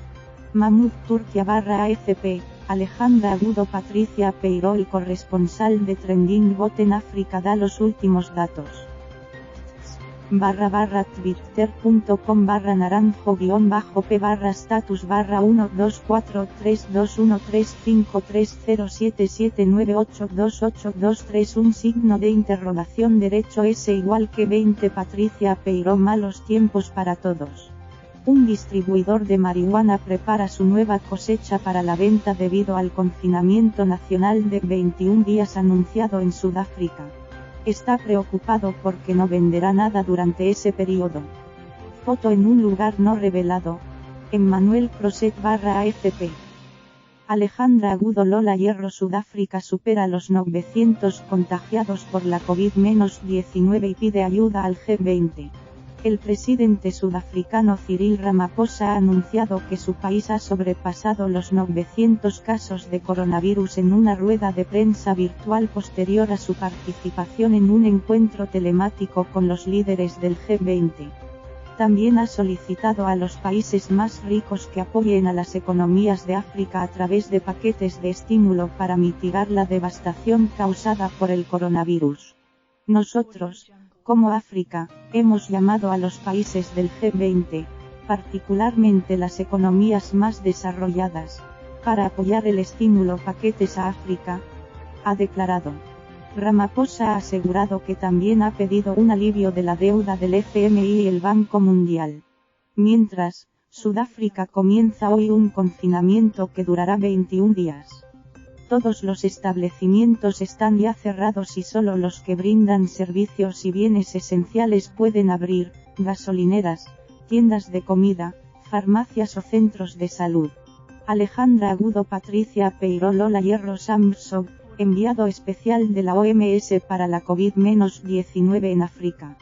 Mahmoud Turquía /AFP, Alejandra Agudo. Patricia Peiró, el corresponsal de Trending Bot en África, da los últimos datos. /twitter.com/naranjo-p/status/12432135307782823 un signo de interrogación derecho S igual que 20 Patricia Peiró. Malos tiempos para todos. Un distribuidor de marihuana prepara su nueva cosecha para la venta debido al confinamiento nacional de 21 días anunciado en Sudáfrica. Está preocupado porque no venderá nada durante ese periodo. Foto en un lugar no revelado. Emmanuel Crosset /AFP. Alejandra Agudo. Lola Hierro. Sudáfrica supera los 900 contagiados por la COVID-19 y pide ayuda al G20. El presidente sudafricano Cyril Ramaphosa ha anunciado que su país ha sobrepasado los 900 casos de coronavirus en una rueda de prensa virtual posterior a su participación en un encuentro telemático con los líderes del G20. También ha solicitado a los países más ricos que apoyen a las economías de África a través de paquetes de estímulo para mitigar la devastación causada por el coronavirus. Nosotros, como África, hemos llamado a los países del G20, particularmente las economías más desarrolladas, para apoyar el estímulo paquetes a África, ha declarado. Ramaphosa ha asegurado que también ha pedido un alivio de la deuda del FMI y el Banco Mundial. Mientras, Sudáfrica comienza hoy un confinamiento que durará 21 días. Todos los establecimientos están ya cerrados y solo los que brindan servicios y bienes esenciales pueden abrir: gasolineras, tiendas de comida, farmacias o centros de salud. Alejandra Agudo. Patricia Peiró. Lola Hierro Samsung, enviado especial de la OMS para la COVID-19 en África.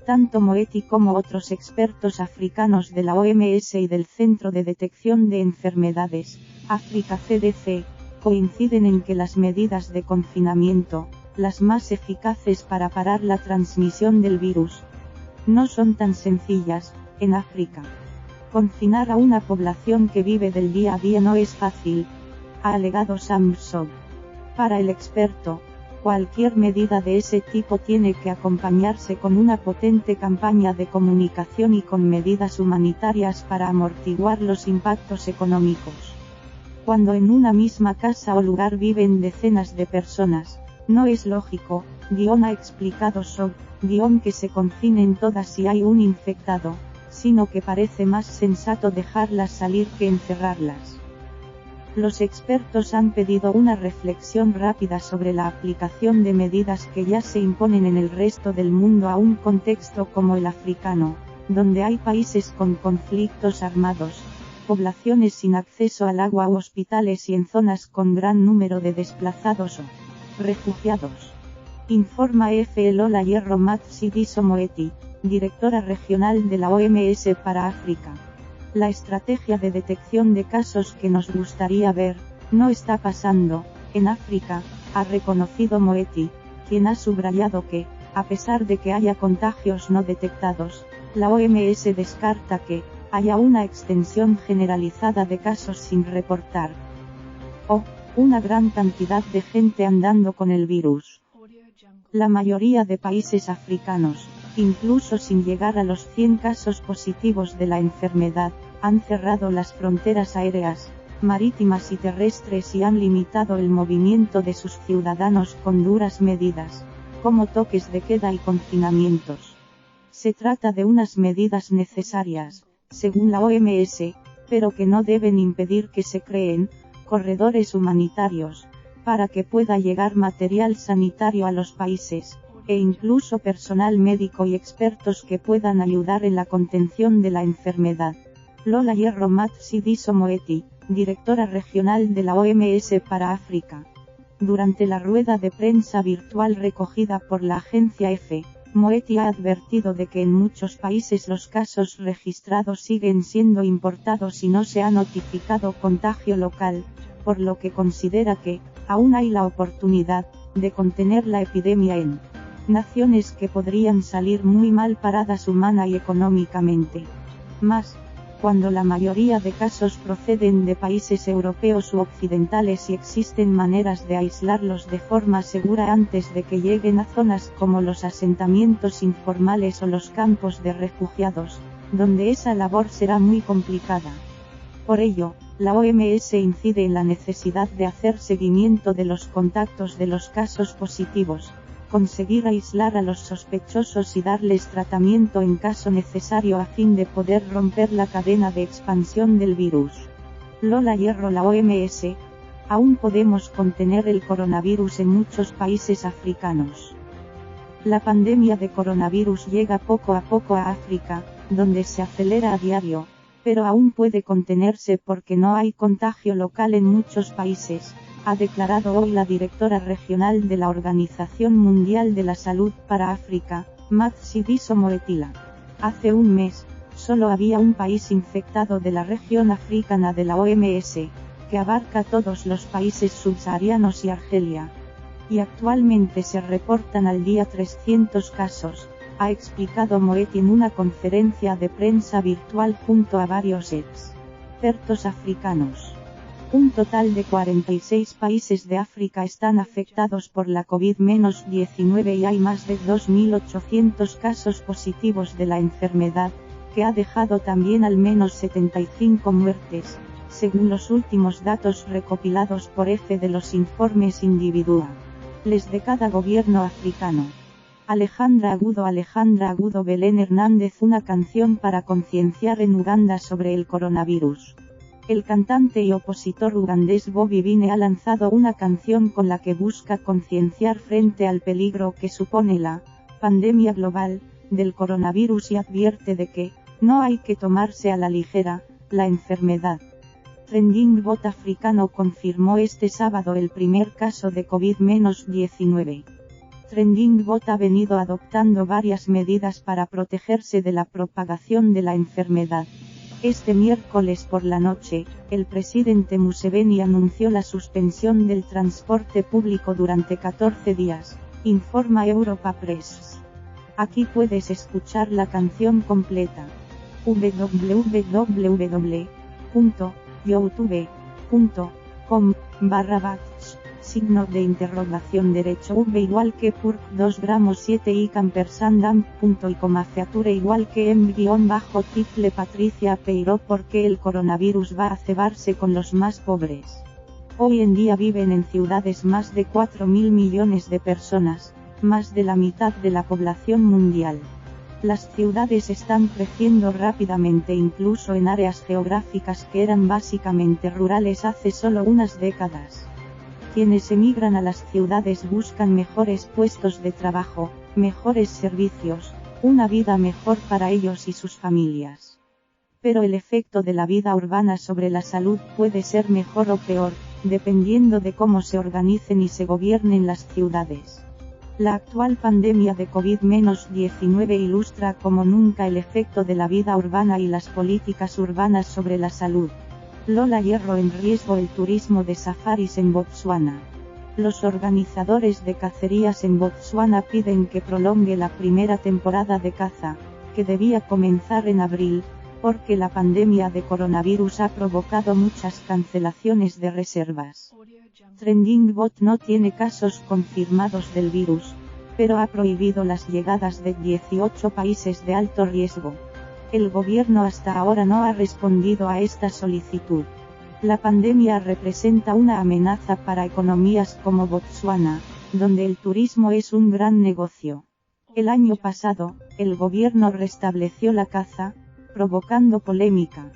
Tanto Moeti como otros expertos africanos de la OMS y del Centro de Detección de Enfermedades, África CDC, coinciden en que las medidas de confinamiento, las más eficaces para parar la transmisión del virus, no son tan sencillas. En África, confinar a una población que vive del día a día no es fácil, ha alegado Samsung. Para el experto, Cualquier medida de ese tipo tiene que acompañarse con una potente campaña de comunicación y con medidas humanitarias para amortiguar los impactos económicos. Cuando en una misma casa o lugar viven decenas de personas, no es lógico, ha explicado Sok, que se confinen todas si hay un infectado, sino que parece más sensato dejarlas salir que encerrarlas. Los expertos han pedido una reflexión rápida sobre la aplicación de medidas que ya se imponen en el resto del mundo a un contexto como el africano, donde hay países con conflictos armados, poblaciones sin acceso al agua u hospitales y en zonas con gran número de desplazados o refugiados. Informa Lola Hierro Matshidiso Moeti, directora regional de la OMS para África. La estrategia de detección de casos que nos gustaría ver, no está pasando, en África, ha reconocido Moeti, quien ha subrayado que, a pesar de que haya contagios no detectados, la OMS descarta que haya una extensión generalizada de casos sin reportar. O una gran cantidad de gente andando con el virus. La mayoría de países africanos, incluso sin llegar a los 100 casos positivos de la enfermedad, han cerrado las fronteras aéreas, marítimas y terrestres y han limitado el movimiento de sus ciudadanos con duras medidas, como toques de queda y confinamientos. Se trata de unas medidas necesarias, según la OMS, pero que no deben impedir que se creen corredores humanitarios, para que pueda llegar material sanitario a los países, e incluso personal médico y expertos que puedan ayudar en la contención de la enfermedad. Lola Hierro Matshidiso Moeti, directora regional de la OMS para África. Durante la rueda de prensa virtual recogida por la agencia EFE, Moeti ha advertido de que en muchos países los casos registrados siguen siendo importados y no se ha notificado contagio local, por lo que considera que aún hay la oportunidad de contener la epidemia en naciones que podrían salir muy mal paradas humana y económicamente. Más, cuando la mayoría de casos proceden de países europeos u occidentales y existen maneras de aislarlos de forma segura antes de que lleguen a zonas como los asentamientos informales o los campos de refugiados, donde esa labor será muy complicada. Por ello, la OMS incide en la necesidad de hacer seguimiento de los contactos de los casos positivos, conseguir aislar a los sospechosos y darles tratamiento en caso necesario a fin de poder romper la cadena de expansión del virus. Lola Hierro La OMS, aún podemos contener el coronavirus en muchos países africanos. La pandemia de coronavirus llega poco a poco a África, donde se acelera a diario, pero aún puede contenerse porque no hay contagio local en muchos países, ha declarado hoy la directora regional de la Organización Mundial de la Salud para África, Matshidiso Moeti. Hace un mes, solo había un país infectado de la región africana de la OMS, que abarca todos los países subsaharianos y Argelia. Y actualmente se reportan al día 300 casos, ha explicado Moeti en una conferencia de prensa virtual junto a varios expertos africanos. Un total de 46 países de África están afectados por la COVID-19 y hay más de 2.800 casos positivos de la enfermedad, que ha dejado también al menos 75 muertes, según los últimos datos recopilados por EFE de los informes individuales de cada gobierno africano. Alejandra Agudo Belén Hernández. Una canción para concienciar en Uganda sobre el coronavirus. El cantante y opositor ugandés Bobby Wine ha lanzado una canción con la que busca concienciar frente al peligro que supone la pandemia global del coronavirus y advierte de que no hay que tomarse a la ligera la enfermedad. Trending Bot africano confirmó este sábado el primer caso de COVID-19. Trending Bot ha venido adoptando varias medidas para protegerse de la propagación de la enfermedad. Este miércoles por la noche, el presidente Museveni anunció la suspensión del transporte público durante 14 días, informa Europa Press. Aquí puedes escuchar la canción completa. www.youtube.com/batch signo de interrogación derecho v igual que purk 2 gramos 7 y campersandam punto y coma feature igual que bajo title Patricia Peiró porque el coronavirus va a cebarse con los más pobres. Hoy en día viven en ciudades más de 4.000 millones de personas, más de la mitad de la población mundial. Las ciudades están creciendo rápidamente incluso en áreas geográficas que eran básicamente rurales hace solo unas décadas. Quienes emigran a las ciudades buscan mejores puestos de trabajo, mejores servicios, una vida mejor para ellos y sus familias. Pero el efecto de la vida urbana sobre la salud puede ser mejor o peor, dependiendo de cómo se organicen y se gobiernen las ciudades. La actual pandemia de COVID-19 ilustra como nunca el efecto de la vida urbana y las políticas urbanas sobre la salud. Lola Hierro en riesgo el turismo de safaris en Botsuana. Los organizadores de cacerías en Botsuana piden que prolongue la primera temporada de caza, que debía comenzar en abril, porque la pandemia de coronavirus ha provocado muchas cancelaciones de reservas. Trending Bot no tiene casos confirmados del virus, pero ha prohibido las llegadas de 18 países de alto riesgo. El gobierno hasta ahora no ha respondido a esta solicitud. La pandemia representa una amenaza para economías como Botsuana, donde el turismo es un gran negocio. El año pasado, el gobierno restableció la caza, provocando polémica.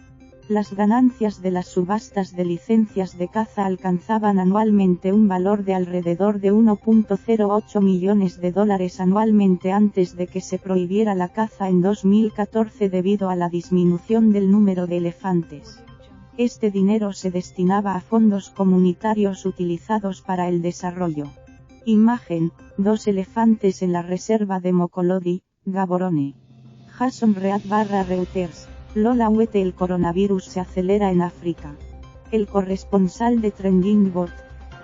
Las ganancias de las subastas de licencias de caza alcanzaban anualmente un valor de alrededor de 1.08 millones de dólares anualmente antes de que se prohibiera la caza en 2014 debido a la disminución del número de elefantes. Este dinero se destinaba a fondos comunitarios utilizados para el desarrollo. Imagen: 2 elefantes en la reserva de Mokolodi, Gaborone. Jason Read / Reuters. Lola Huete el coronavirus se acelera en África. El corresponsal de Trending Bot,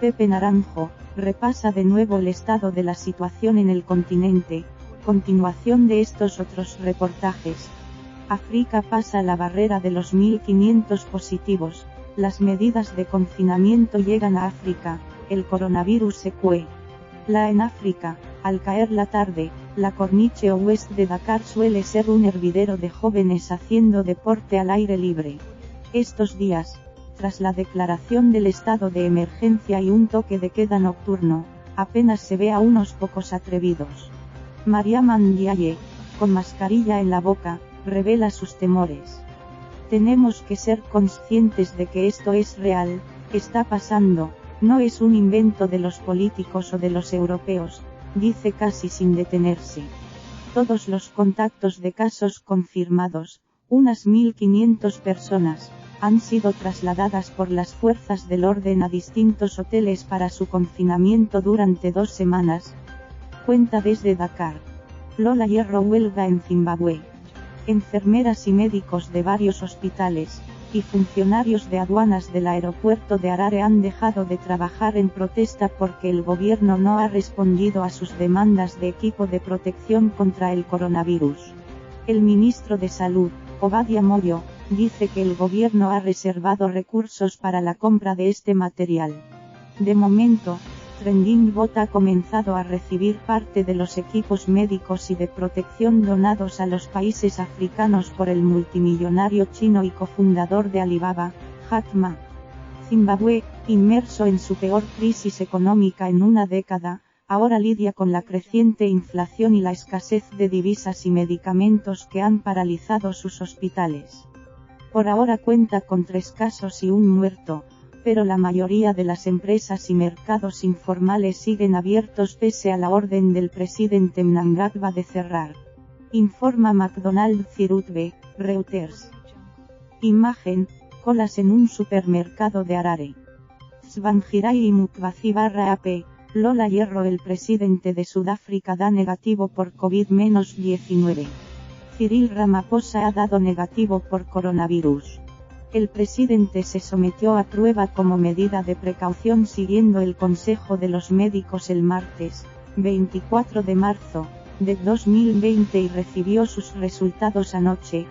Pepe Naranjo, repasa de nuevo el estado de la situación en el continente. Continuación de estos otros reportajes. África pasa la barrera de los 1.500 positivos, las medidas de confinamiento llegan a África, el coronavirus se cue. En África, al caer la tarde, la Corniche Oeste de Dakar suele ser un hervidero de jóvenes haciendo deporte al aire libre. Estos días, tras la declaración del estado de emergencia y un toque de queda nocturno, apenas se ve a unos pocos atrevidos. Mariam Ndiaye, con mascarilla en la boca, revela sus temores. Tenemos que ser conscientes de que esto es real, está pasando, no es un invento de los políticos o de los europeos, dice casi sin detenerse. Todos los contactos de casos confirmados, unas 1.500 personas, han sido trasladadas por las fuerzas del orden a distintos hoteles para su confinamiento durante 2 semanas. Cuenta desde Dakar. Lola Hierro huelga en Zimbabue. Enfermeras y médicos de varios hospitales, y funcionarios de aduanas del aeropuerto de Harare han dejado de trabajar en protesta porque el gobierno no ha respondido a sus demandas de equipo de protección contra el coronavirus. El ministro de Salud, Obadia Moyo, dice que el gobierno ha reservado recursos para la compra de este material. De momento, Trending Bot ha comenzado a recibir parte de los equipos médicos y de protección donados a los países africanos por el multimillonario chino y cofundador de Alibaba, Jack Ma. Zimbabue, inmerso en su peor crisis económica en una década, ahora lidia con la creciente inflación y la escasez de divisas y medicamentos que han paralizado sus hospitales. Por ahora cuenta con 3 casos y un muerto, pero la mayoría de las empresas y mercados informales siguen abiertos pese a la orden del presidente Mnangagwa de cerrar. Informa McDonald Cirutbe, Reuters. Imagen: colas en un supermercado de Harare. Tsvangirai Mukwazi /AP, Lola Hierro el presidente de Sudáfrica da negativo por COVID-19. Cyril Ramaphosa ha dado negativo por coronavirus. El presidente se sometió a prueba como medida de precaución siguiendo el consejo de los médicos el martes, 24 de marzo, de 2020 y recibió sus resultados anoche,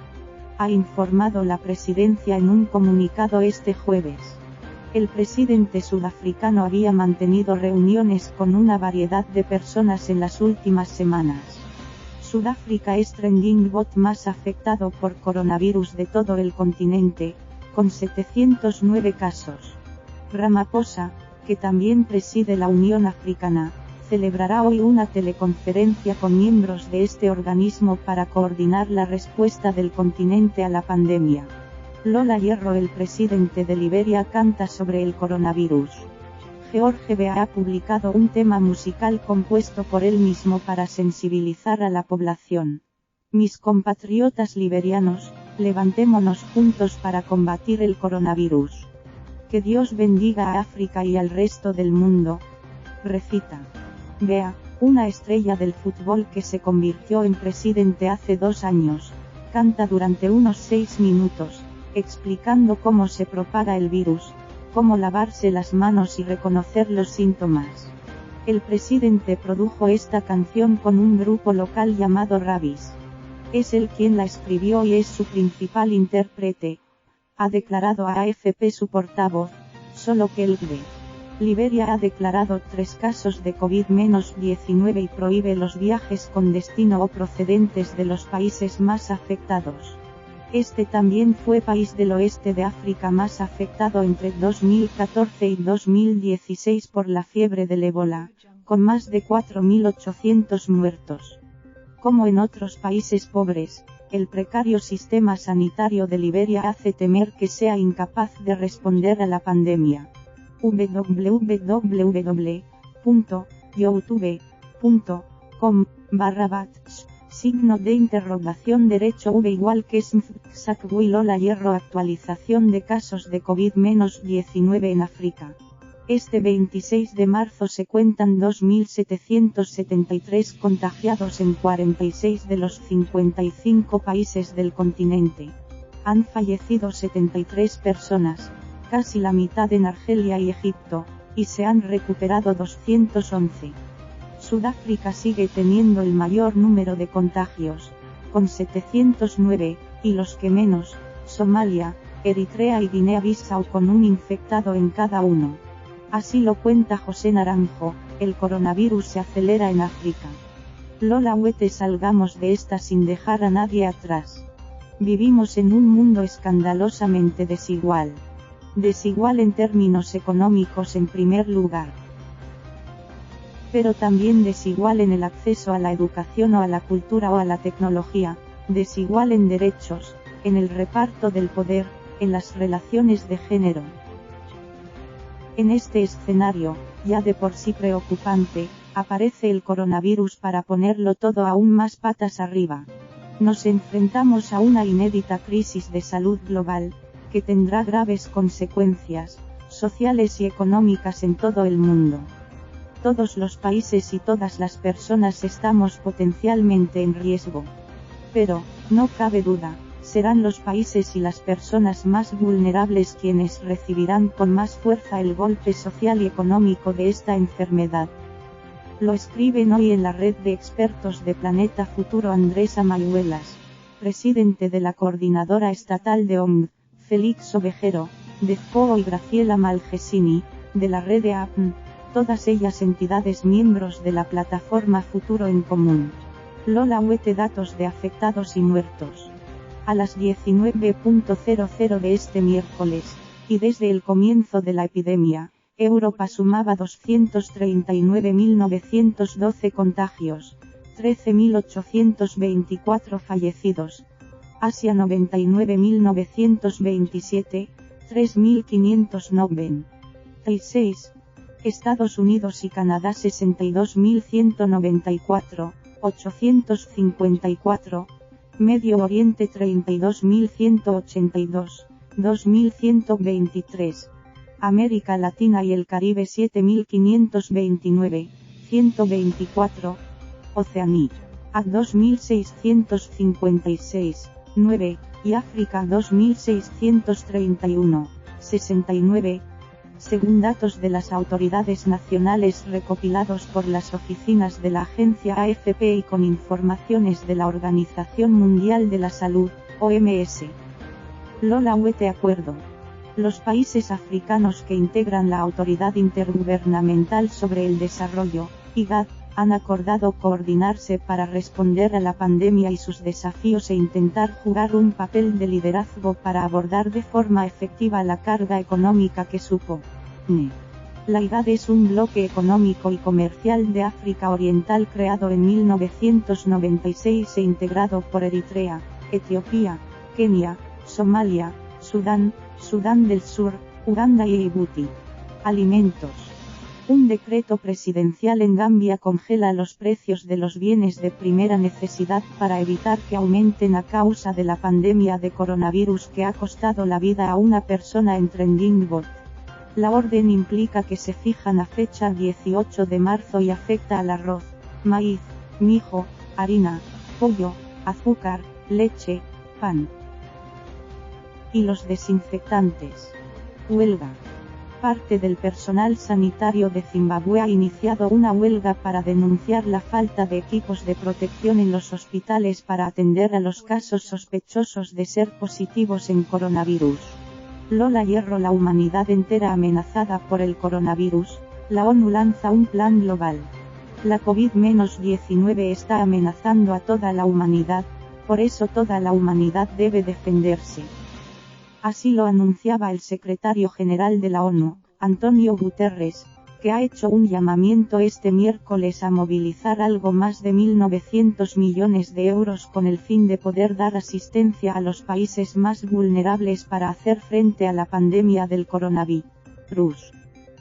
ha informado la presidencia en un comunicado este jueves. El presidente sudafricano había mantenido reuniones con una variedad de personas en las últimas semanas. Sudáfrica es trending bot más afectado por coronavirus de todo el continente, con 709 casos. Ramaphosa, que también preside la Unión Africana, celebrará hoy una teleconferencia con miembros de este organismo para coordinar la respuesta del continente a la pandemia. Lola Hierro, el presidente de Liberia, canta sobre el coronavirus. George Weah ha publicado un tema musical compuesto por él mismo para sensibilizar a la población. Mis compatriotas liberianos, levantémonos juntos para combatir el coronavirus. Que Dios bendiga a África y al resto del mundo. Recita. Weah, una estrella del fútbol que se convirtió en presidente hace 2 años, canta durante unos 6 minutos, explicando cómo se propaga el virus, cómo lavarse las manos y reconocer los síntomas. El presidente produjo esta canción con un grupo local llamado Rabis. Es él quien la escribió y es su principal intérprete, ha declarado a AFP su portavoz, solo que el de Liberia ha declarado 3 casos de COVID-19 y prohíbe los viajes con destino o procedentes de los países más afectados. Este también fue país del oeste de África más afectado entre 2014 y 2016 por la fiebre del ébola, con más de 4.800 muertos. Como en otros países pobres, el precario sistema sanitario de Liberia hace temer que sea incapaz de responder a la pandemia. www.youtube.com/bats derecho Lola Hierro. Actualización de casos de COVID-19 en África. Este 26 de marzo se cuentan 2.773 contagiados en 46 de los 55 países del continente. Han fallecido 73 personas, casi la mitad en Argelia y Egipto, y se han recuperado 211. Sudáfrica sigue teniendo el mayor número de contagios, con 709, y los que menos, Somalia, Eritrea y Guinea-Bissau con un infectado en cada uno. Así lo cuenta José Naranjo, el coronavirus se acelera en África. Lola Huete, salgamos de esta sin dejar a nadie atrás. Vivimos en un mundo escandalosamente desigual. Desigual en términos económicos en primer lugar. Pero también desigual en el acceso a la educación o a la cultura o a la tecnología, desigual en derechos, en el reparto del poder, en las relaciones de género. En este escenario, ya de por sí preocupante, aparece el coronavirus para ponerlo todo aún más patas arriba. Nos enfrentamos a una inédita crisis de salud global, que tendrá graves consecuencias, sociales y económicas en todo el mundo. Todos los países y todas las personas estamos potencialmente en riesgo. Pero, no cabe duda, serán los países y las personas más vulnerables quienes recibirán con más fuerza el golpe social y económico de esta enfermedad. Lo escriben hoy en la red de expertos de Planeta Futuro Andrés Amayuelas, presidente de la Coordinadora Estatal de OMD, Félix Ovejero, de FOO y Graciela Malgesini, de la red de APN, todas ellas entidades miembros de la plataforma Futuro en Común. Lola Huete, datos de afectados y muertos. A las 19:00 de este miércoles, y desde el comienzo de la epidemia, Europa sumaba 239.912 contagios, 13.824 fallecidos. Asia 99.927, 3.596. Estados Unidos y Canadá 62.194, 854. Medio Oriente 32.182, 2.123. América Latina y el Caribe 7.529, 124. Oceanía a 2.656, 9, y África 2.631, 69. Según datos de las autoridades nacionales recopilados por las oficinas de la agencia AFP y con informaciones de la Organización Mundial de la Salud, OMS. Lola Huete, acuerdo. Los países africanos que integran la Autoridad Intergubernamental sobre el Desarrollo, IGAD, han acordado coordinarse para responder a la pandemia y sus desafíos e intentar jugar un papel de liderazgo para abordar de forma efectiva la carga económica que supone. La IGAD es un bloque económico y comercial de África Oriental creado en 1996 e integrado por Eritrea, Etiopía, Kenia, Somalia, Sudán, Sudán del Sur, Uganda y Djibouti. Alimentos. Un decreto presidencial en Gambia congela los precios de los bienes de primera necesidad para evitar que aumenten a causa de la pandemia de coronavirus que ha costado la vida a una persona en Trending. La orden implica que se fijan a fecha 18 de marzo y afecta al arroz, maíz, mijo, harina, pollo, azúcar, leche, pan y los desinfectantes. Huelga. Parte del personal sanitario de Zimbabue ha iniciado una huelga para denunciar la falta de equipos de protección en los hospitales para atender a los casos sospechosos de ser positivos en coronavirus. Lola Hierro. La humanidad entera amenazada por el coronavirus, la ONU lanza un plan global. La COVID-19 está amenazando a toda la humanidad, por eso toda la humanidad debe defenderse. Así lo anunciaba el secretario general de la ONU, Antonio Guterres, que ha hecho un llamamiento este miércoles a movilizar algo más de 1.900 millones de euros con el fin de poder dar asistencia a los países más vulnerables para hacer frente a la pandemia del coronavirus.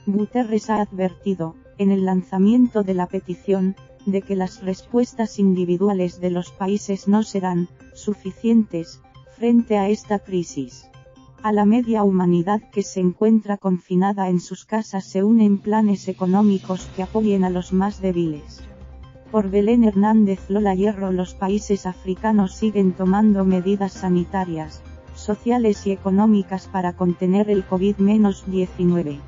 Guterres ha advertido, en el lanzamiento de la petición, de que las respuestas individuales de los países no serán suficientes frente a esta crisis. A la media humanidad que se encuentra confinada en sus casas se unen planes económicos que apoyen a los más débiles. Por Belén Hernández. Lola Hierro. Los países africanos siguen tomando medidas sanitarias, sociales y económicas para contener el COVID-19.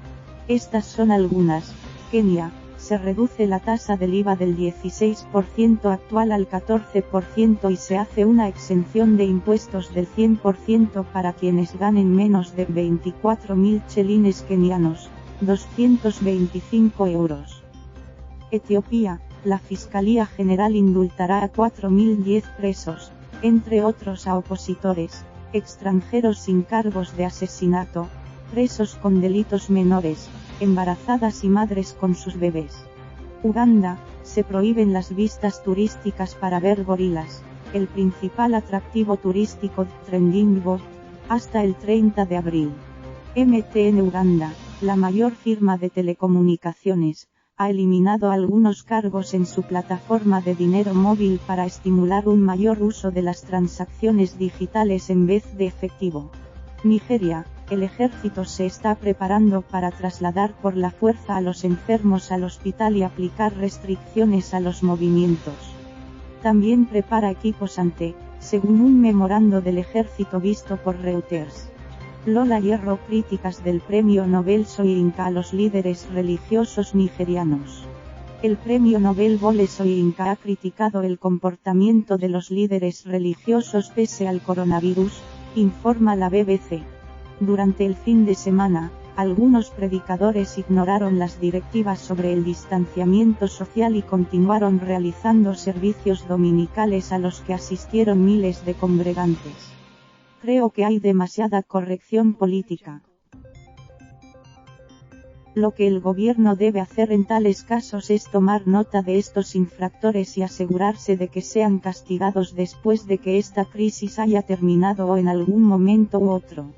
Estas son algunas. Kenia. Se reduce la tasa del IVA del 16% actual al 14% y se hace una exención de impuestos del 100% para quienes ganen menos de 24.000 chelines kenianos, 225 euros. Etiopía. La Fiscalía General indultará a 4.010 presos, entre otros a opositores, extranjeros sin cargos de asesinato, presos con delitos menores, embarazadas y madres con sus bebés. Uganda. Se prohíben las vistas turísticas para ver gorilas, el principal atractivo turístico de Trending, hasta el 30 de abril. MTN Uganda, la mayor firma de telecomunicaciones, ha eliminado algunos cargos en su plataforma de dinero móvil para estimular un mayor uso de las transacciones digitales en vez de efectivo. Nigeria. El ejército se está preparando para trasladar por la fuerza a los enfermos al hospital y aplicar restricciones a los movimientos. También prepara equipos según un memorando del ejército visto por Reuters. Lola Hierro. Críticas del Premio Nobel Soyinka a los líderes religiosos nigerianos. El Premio Nobel Wole Soyinka ha criticado el comportamiento de los líderes religiosos pese al coronavirus, informa la BBC. Durante el fin de semana, algunos predicadores ignoraron las directivas sobre el distanciamiento social y continuaron realizando servicios dominicales a los que asistieron miles de congregantes. Creo que hay demasiada corrección política. Lo que el gobierno debe hacer en tales casos es tomar nota de estos infractores y asegurarse de que sean castigados después de que esta crisis haya terminado o en algún momento u otro.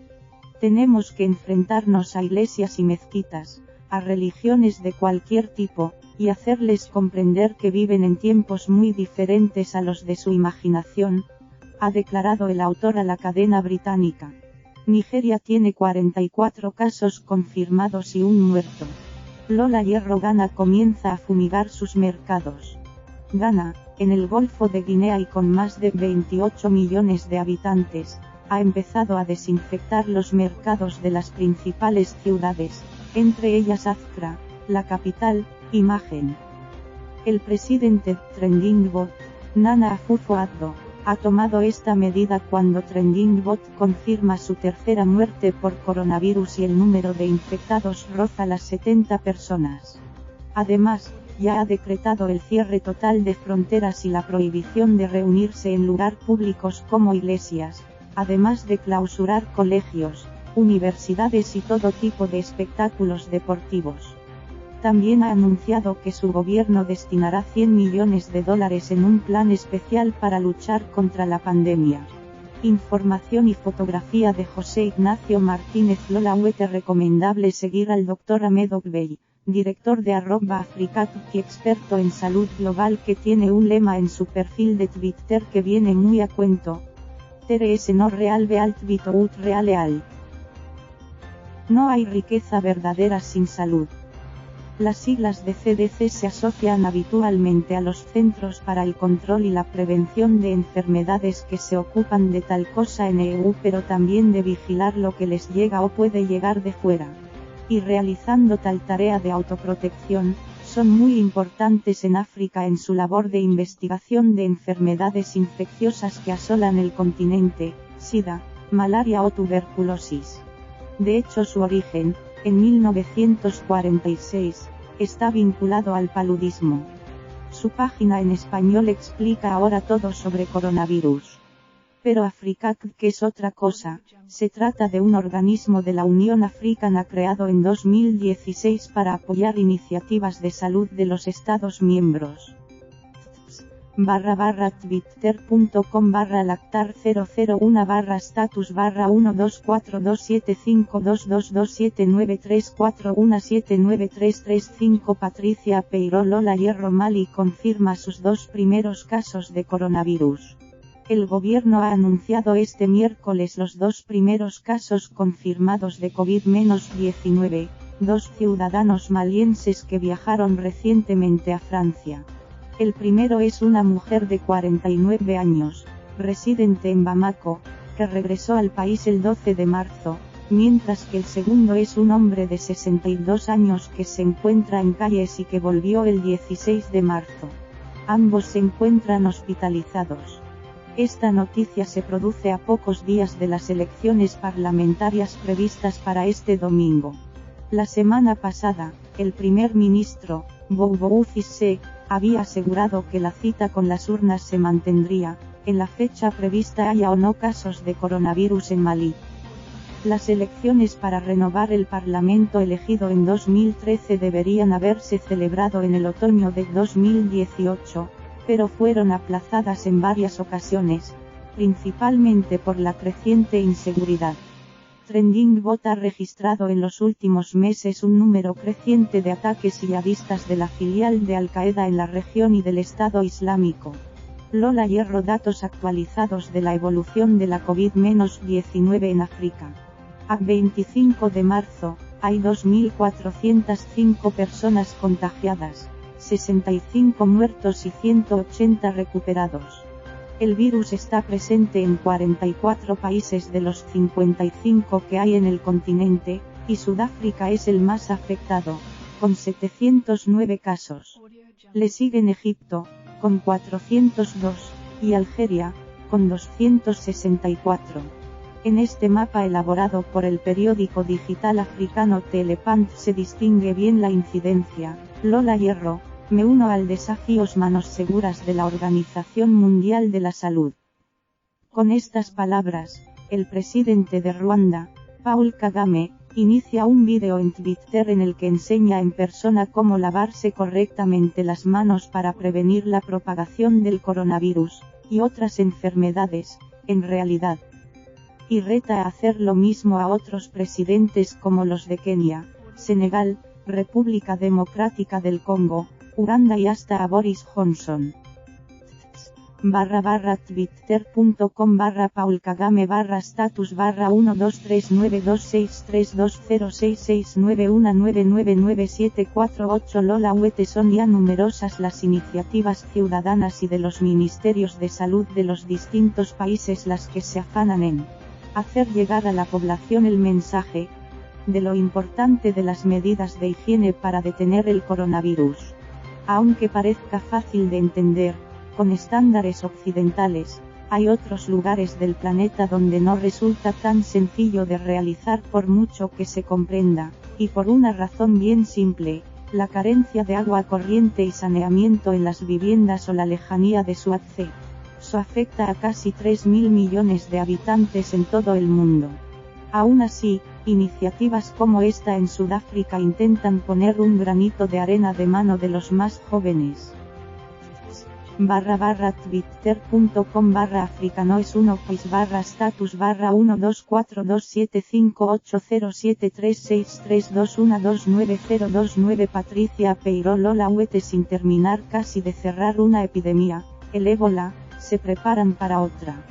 Tenemos que enfrentarnos a iglesias y mezquitas, a religiones de cualquier tipo, y hacerles comprender que viven en tiempos muy diferentes a los de su imaginación, ha declarado el autor a la cadena británica. Nigeria tiene 44 casos confirmados y un muerto. Lola Hierro. Ghana comienza a fumigar sus mercados. Ghana, en el Golfo de Guinea y con más de 28 millones de habitantes, ha empezado a desinfectar los mercados de las principales ciudades, entre ellas Accra, la capital, Imagen. El presidente Trending, Nana Akufo-Addo, ha tomado esta medida cuando Trending Bot confirma su tercera muerte por coronavirus y el número de infectados roza las 70 personas. Además, ya ha decretado el cierre total de fronteras y la prohibición de reunirse en lugares públicos como iglesias, además de clausurar colegios, universidades y todo tipo de espectáculos deportivos. También ha anunciado que su gobierno destinará $100 millones en un plan especial para luchar contra la pandemia. Información y fotografía de José Ignacio Martínez Lola Huete. Recomendable seguir al Dr. Ahmed Ogbey, director de @Africat y experto en salud global, que tiene un lema en su perfil de Twitter que viene muy a cuento. Tere es no real bealt vitout realeal. No hay riqueza verdadera sin salud. Las siglas de CDC se asocian habitualmente a los Centros para el Control y la Prevención de Enfermedades, que se ocupan de tal cosa en EU, pero también de vigilar lo que les llega o puede llegar de fuera. Y realizando tal tarea de autoprotección, son muy importantes en África en su labor de investigación de enfermedades infecciosas que asolan el continente, SIDA, malaria o tuberculosis. De hecho, su origen, en 1946, está vinculado al paludismo. Su página en español explica ahora todo sobre coronavirus. Pero Africat, que es otra cosa, se trata de un organismo de la Unión Africana creado en 2016 para apoyar iniciativas de salud de los Estados miembros. /twitter.com/lactar001242752227934179335 Patricia Peiró. Lola Hierro. Mali confirma sus 2 primeros casos de coronavirus. El gobierno ha anunciado este miércoles los 2 primeros casos confirmados de COVID-19, 2 ciudadanos malienses que viajaron recientemente a Francia. El primero es una mujer de 49 años, residente en Bamako, que regresó al país el 12 de marzo, mientras que el segundo es un hombre de 62 años que se encuentra en Calles y que volvió el 16 de marzo. Ambos se encuentran hospitalizados. Esta noticia se produce a pocos días de las elecciones parlamentarias previstas para este domingo. La semana pasada, el primer ministro, Boubou Cissé, había asegurado que la cita con las urnas se mantendría, en la fecha prevista haya o no casos de coronavirus en Malí. Las elecciones para renovar el Parlamento elegido en 2013 deberían haberse celebrado en el otoño de 2018, pero fueron aplazadas en varias ocasiones, principalmente por la creciente inseguridad. Trending Bot ha registrado en los últimos meses un número creciente de ataques yihadistas de la filial de Al-Qaeda en la región y del Estado Islámico. Lola Hierro. Datos actualizados de la evolución de la COVID-19 en África. A 25 de marzo, hay 2.405 personas contagiadas, 65 muertos y 180 recuperados. El virus está presente en 44 países de los 55 que hay en el continente, y Sudáfrica es el más afectado, con 709 casos. Le siguen Egipto, con 402, y Algeria, con 264. En este mapa elaborado por el periódico digital africano Telepant se distingue bien la incidencia. Lola Hierro. Me uno al desafío Manos Seguras de la Organización Mundial de la Salud. Con estas palabras, el presidente de Ruanda, Paul Kagame, inicia un vídeo en Twitter en el que enseña en persona cómo lavarse correctamente las manos para prevenir la propagación del coronavirus, y otras enfermedades, en realidad. Y reta a hacer lo mismo a otros presidentes como los de Kenia, Senegal, República Democrática del Congo, Uganda y hasta a Boris Johnson. /twitter.com/Paul Kagame /status /1239263206669199974 Lola Huete. Son ya numerosas las iniciativas ciudadanas y de los ministerios de salud de los distintos países las que se afanan en hacer llegar a la población el mensaje de lo importante de las medidas de higiene para detener el coronavirus. Aunque parezca fácil de entender, con estándares occidentales, Hay otros lugares del planeta donde no resulta tan sencillo de realizar por mucho que se comprenda, y por una razón bien simple, la carencia de agua corriente y saneamiento en las viviendas o la lejanía de su acceso. Afecta a casi 3.000 millones de habitantes en todo el mundo. Aún así, iniciativas como esta en Sudáfrica intentan poner un granito de arena de mano de los más jóvenes. //africanois1./124275807363212902929 Patricia Peiró Lola Huete. Sin terminar casi de cerrar una epidemia, el ébola, se preparan para otra.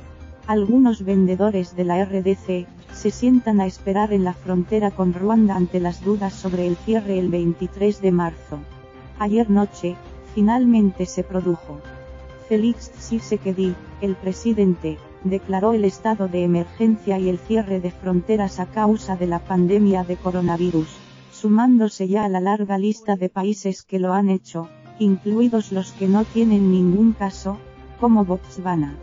Algunos vendedores de la RDC se sientan a esperar en la frontera con Ruanda ante las dudas sobre el cierre el 23 de marzo. Ayer noche, finalmente se produjo. Félix Tshisekedi, el presidente, declaró el estado de emergencia y el cierre de fronteras a causa de la pandemia de coronavirus, sumándose ya a la larga lista de países que lo han hecho, incluidos los que no tienen ningún caso, como Botswana.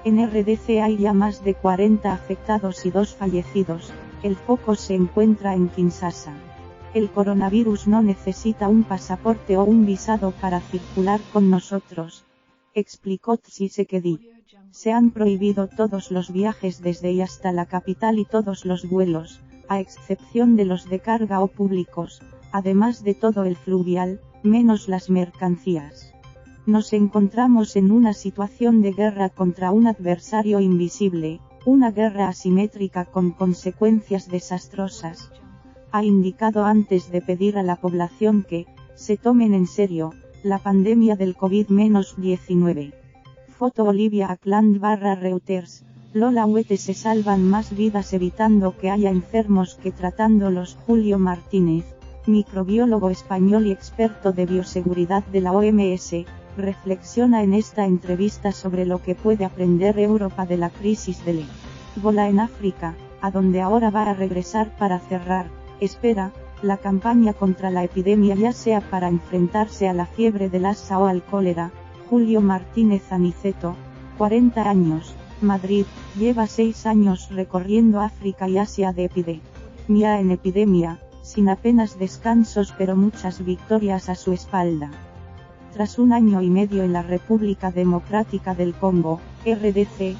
En RDC hay ya más de 40 afectados y 2 fallecidos, el foco se encuentra en Kinshasa. El coronavirus no necesita un pasaporte o un visado para circular con nosotros, explicó Tshisekedi. Se han prohibido todos los viajes desde y hasta la capital y todos los vuelos, a excepción de los de carga o públicos, además de todo el fluvial, menos las mercancías. Nos encontramos en una situación de guerra contra un adversario invisible, una guerra asimétrica con consecuencias desastrosas. Ha indicado antes de pedir a la población que se tomen en serio la pandemia del COVID-19. Foto Olivia Ackland /Reuters. Lola Huete. Se salvan más vidas evitando que haya enfermos que tratándolos. Julio Martínez, microbiólogo español y experto de bioseguridad de la OMS, reflexiona en esta entrevista sobre lo que puede aprender Europa de la crisis del ébola en África, a donde ahora va a regresar para cerrar, espera, la campaña contra la epidemia, ya sea para enfrentarse a la fiebre del Lassa o al cólera. Julio Martínez Aniceto, 40 años, Madrid, lleva 6 años recorriendo África y Asia de epidemia en epidemia, sin apenas descansos pero muchas victorias a su espalda. Tras 1 año y medio en la República Democrática del Congo, RDC,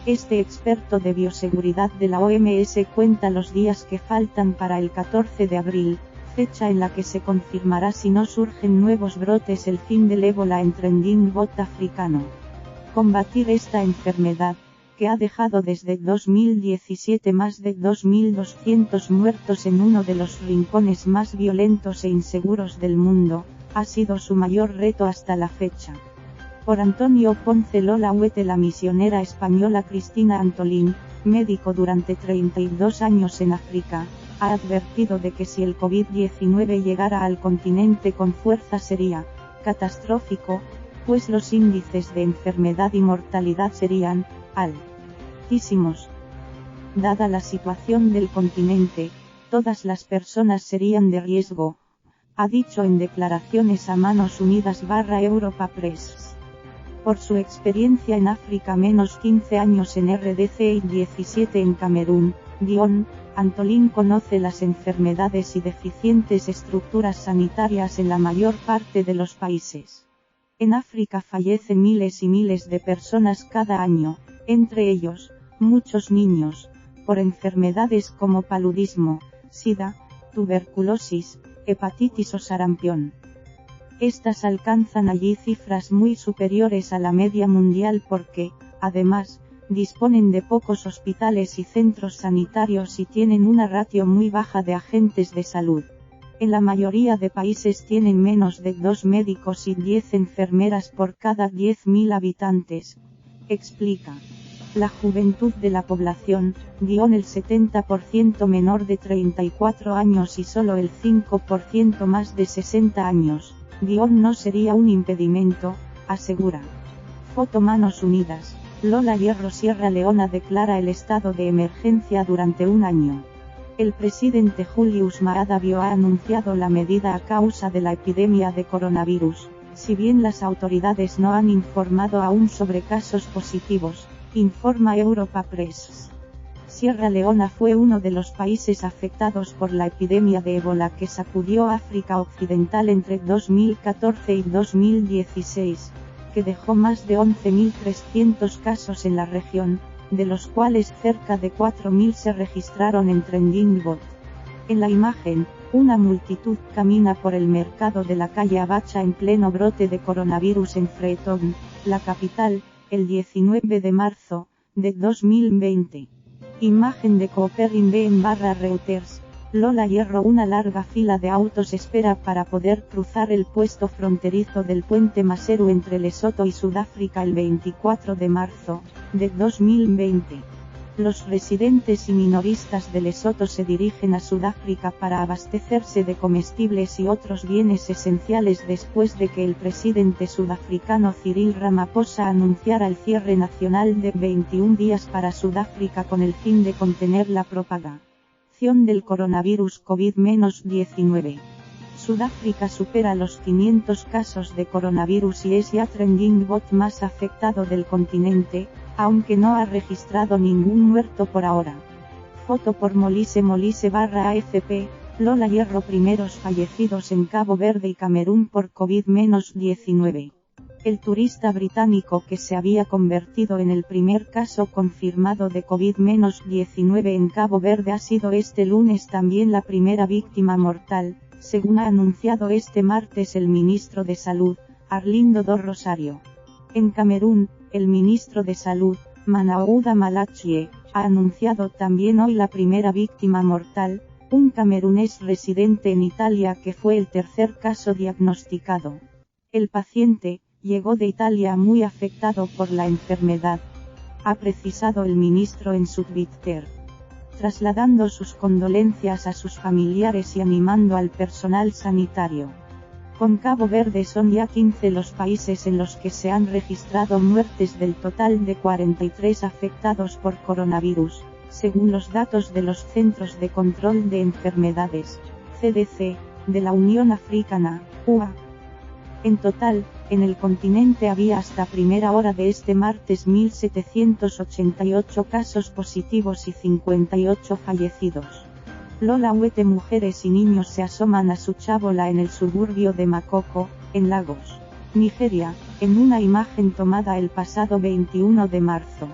este experto de bioseguridad de la OMS cuenta los días que faltan para el 14 de abril, fecha en la que se confirmará si no surgen nuevos brotes el fin del ébola en Trending Bot africano. Combatir esta enfermedad, que ha dejado desde 2017 más de 2.200 muertos en uno de los rincones más violentos e inseguros del mundo, ha sido su mayor reto hasta la fecha. Por Antonio Ponce Lola Huete. La misionera española Cristina Antolín, médico durante 32 años en África, ha advertido de que si el COVID-19 llegara al continente con fuerza sería catastrófico, pues los índices de enfermedad y mortalidad serían altísimos. Dada la situación del continente, todas las personas serían de riesgo, ha dicho en declaraciones a Manos Unidas /Europa Press. Por su experiencia en África, menos 15 años en RDC y 17 en Camerún, Antolín conoce las enfermedades y deficientes estructuras sanitarias en la mayor parte de los países. En África fallecen miles y miles de personas cada año, entre ellos, muchos niños, por enfermedades como paludismo, sida, tuberculosis, hepatitis o sarampión. Estas alcanzan allí cifras muy superiores a la media mundial porque, además, disponen de pocos hospitales y centros sanitarios y tienen una ratio muy baja de agentes de salud. En la mayoría de países tienen menos de 2 médicos y 10 enfermeras por cada 10.000 habitantes, explica. La juventud de la población, el 70% menor de 34 años y solo el 5% más de 60 años, no sería un impedimento, asegura. Foto Manos Unidas. Lola Hierro. Sierra Leona declara el estado de emergencia durante 1 año. El presidente Julius Maada Bio ha anunciado la medida a causa de la epidemia de coronavirus. Si bien las autoridades no han informado aún sobre casos positivos, informa Europa Press. Sierra Leona fue uno de los países afectados por la epidemia de ébola que sacudió África Occidental entre 2014 y 2016, que dejó más de 11.300 casos en la región, de los cuales cerca de 4.000 se registraron en Trending Bot. En la imagen, una multitud camina por el mercado de la calle Abacha en pleno brote de coronavirus en Freetown, la capital, el 19 de marzo, de 2020. Imagen de Cooper-in-B/Reuters. Lola Hierro. Una larga fila de autos espera para poder cruzar el puesto fronterizo del puente Maseru entre Lesoto y Sudáfrica el 24 de marzo, de 2020. Los residentes y minoristas de Lesoto se dirigen a Sudáfrica para abastecerse de comestibles y otros bienes esenciales después de que el presidente sudafricano Cyril Ramaphosa anunciara el cierre nacional de 21 días para Sudáfrica con el fin de contener la propagación del coronavirus COVID-19. Sudáfrica supera los 500 casos de coronavirus y es ya Trending Bot más afectado del continente, aunque no ha registrado ningún muerto por ahora. Foto por Molise/AFP, Lola Hierro. Primeros fallecidos en Cabo Verde y Camerún por COVID-19. El turista británico que se había convertido en el primer caso confirmado de COVID-19 en Cabo Verde ha sido este lunes también la primera víctima mortal, según ha anunciado este martes el ministro de Salud, Arlindo do Rosario. En Camerún, el ministro de Salud, Mahamudu Malachi, ha anunciado también hoy la primera víctima mortal, un camerunés residente en Italia que fue el tercer caso diagnosticado. El paciente llegó de Italia muy afectado por la enfermedad, ha precisado el ministro en su Twitter, trasladando sus condolencias a sus familiares y animando al personal sanitario. Con Cabo Verde son ya 15 los países en los que se han registrado muertes del total de 43 afectados por coronavirus, según los datos de los Centros de Control de Enfermedades, CDC, de la Unión Africana, UA. En total, en el continente había hasta primera hora de este martes 1.788 casos positivos y 58 fallecidos. Lola Huete. Mujeres y niños se asoman a su chábola en el suburbio de Makoko, en Lagos, Nigeria, en una imagen tomada el pasado 21 de marzo.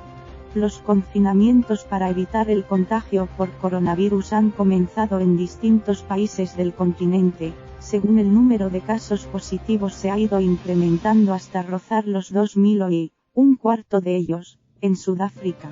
Los confinamientos para evitar el contagio por coronavirus han comenzado en distintos países del continente, según el número de casos positivos se ha ido incrementando hasta rozar los 2.000 y, un cuarto de ellos, en Sudáfrica.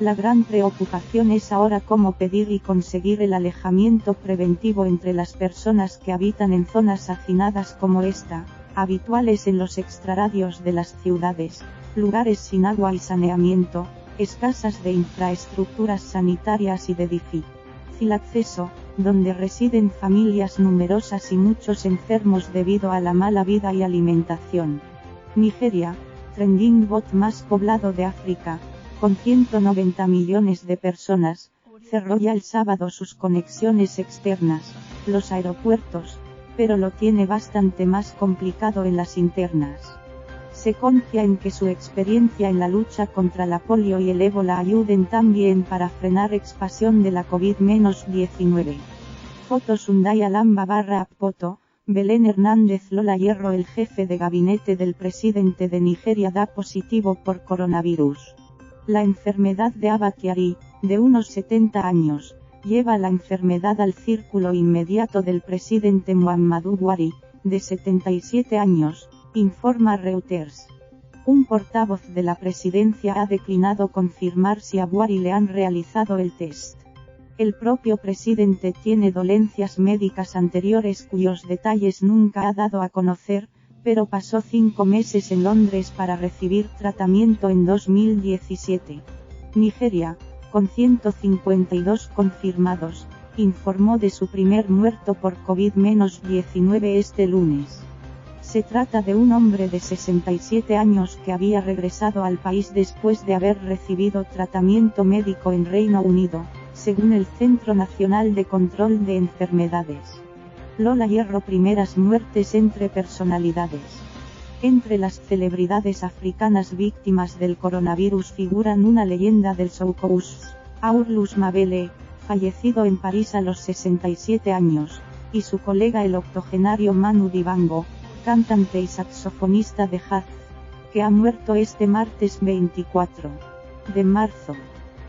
La gran preocupación es ahora cómo pedir y conseguir el alejamiento preventivo entre las personas que habitan en zonas hacinadas como esta, habituales en los extrarradios de las ciudades, lugares sin agua y saneamiento, escasas de infraestructuras sanitarias y de difícil acceso, donde residen familias numerosas y muchos enfermos debido a la mala vida y alimentación. Nigeria, Trending Bot más poblado de África, con 190 millones de personas, cerró ya el sábado sus conexiones externas, los aeropuertos, pero lo tiene bastante más complicado en las internas. Se confía en que su experiencia en la lucha contra la polio y el ébola ayuden también para frenar expansión de la COVID-19. Foto Sundaya Lamba/Appoto, Belén Hernández. Lola Hierro. El jefe de gabinete del presidente de Nigeria da positivo por coronavirus. La enfermedad de Abba Kyari, de unos 70 años, lleva la enfermedad al círculo inmediato del presidente Muhammadu Buhari, de 77 años, informa Reuters. Un portavoz de la presidencia ha declinado confirmar si a Buhari le han realizado el test. El propio presidente tiene dolencias médicas anteriores cuyos detalles nunca ha dado a conocer, pero pasó 5 meses en Londres para recibir tratamiento en 2017. Nigeria, con 152 confirmados, informó de su primer muerto por COVID-19 este lunes. Se trata de un hombre de 67 años que había regresado al país después de haber recibido tratamiento médico en Reino Unido, según el Centro Nacional de Control de Enfermedades. Lola Hierro. Primeras muertes entre personalidades. Entre las celebridades africanas víctimas del coronavirus figuran una leyenda del soukous, Aurlus Mabele, fallecido en París a los 67 años, y su colega el octogenario Manu Dibango, cantante y saxofonista de jazz, que ha muerto este martes 24 de marzo.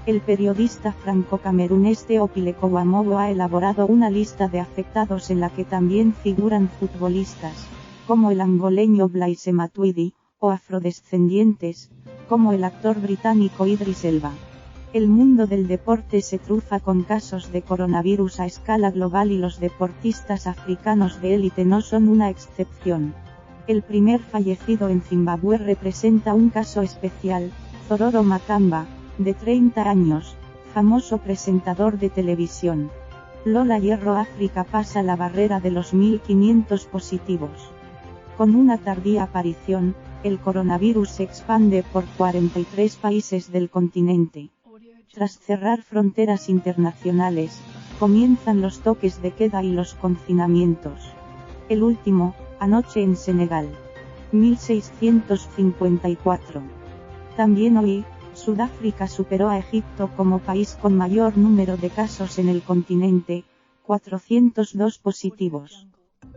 El periodista franco-camerunés Théophile Kouamouo ha elaborado una lista de afectados en la que también figuran futbolistas, como el angoleño Blaise Matuidi, o afrodescendientes, como el actor británico Idris Elba. El mundo del deporte se trufa con casos de coronavirus a escala global y los deportistas africanos de élite no son una excepción. El primer fallecido en Zimbabue representa un caso especial, Zororo Makamba, de 30 años, famoso presentador de televisión. Lola Hierro África pasa la barrera de los 1500 positivos. Con una tardía aparición, el coronavirus se expande por 43 países del continente. Tras cerrar fronteras internacionales, comienzan los toques de queda y los confinamientos. El último, anoche en Senegal. 1654. También hoy, Sudáfrica superó a Egipto como país con mayor número de casos en el continente, 402 positivos.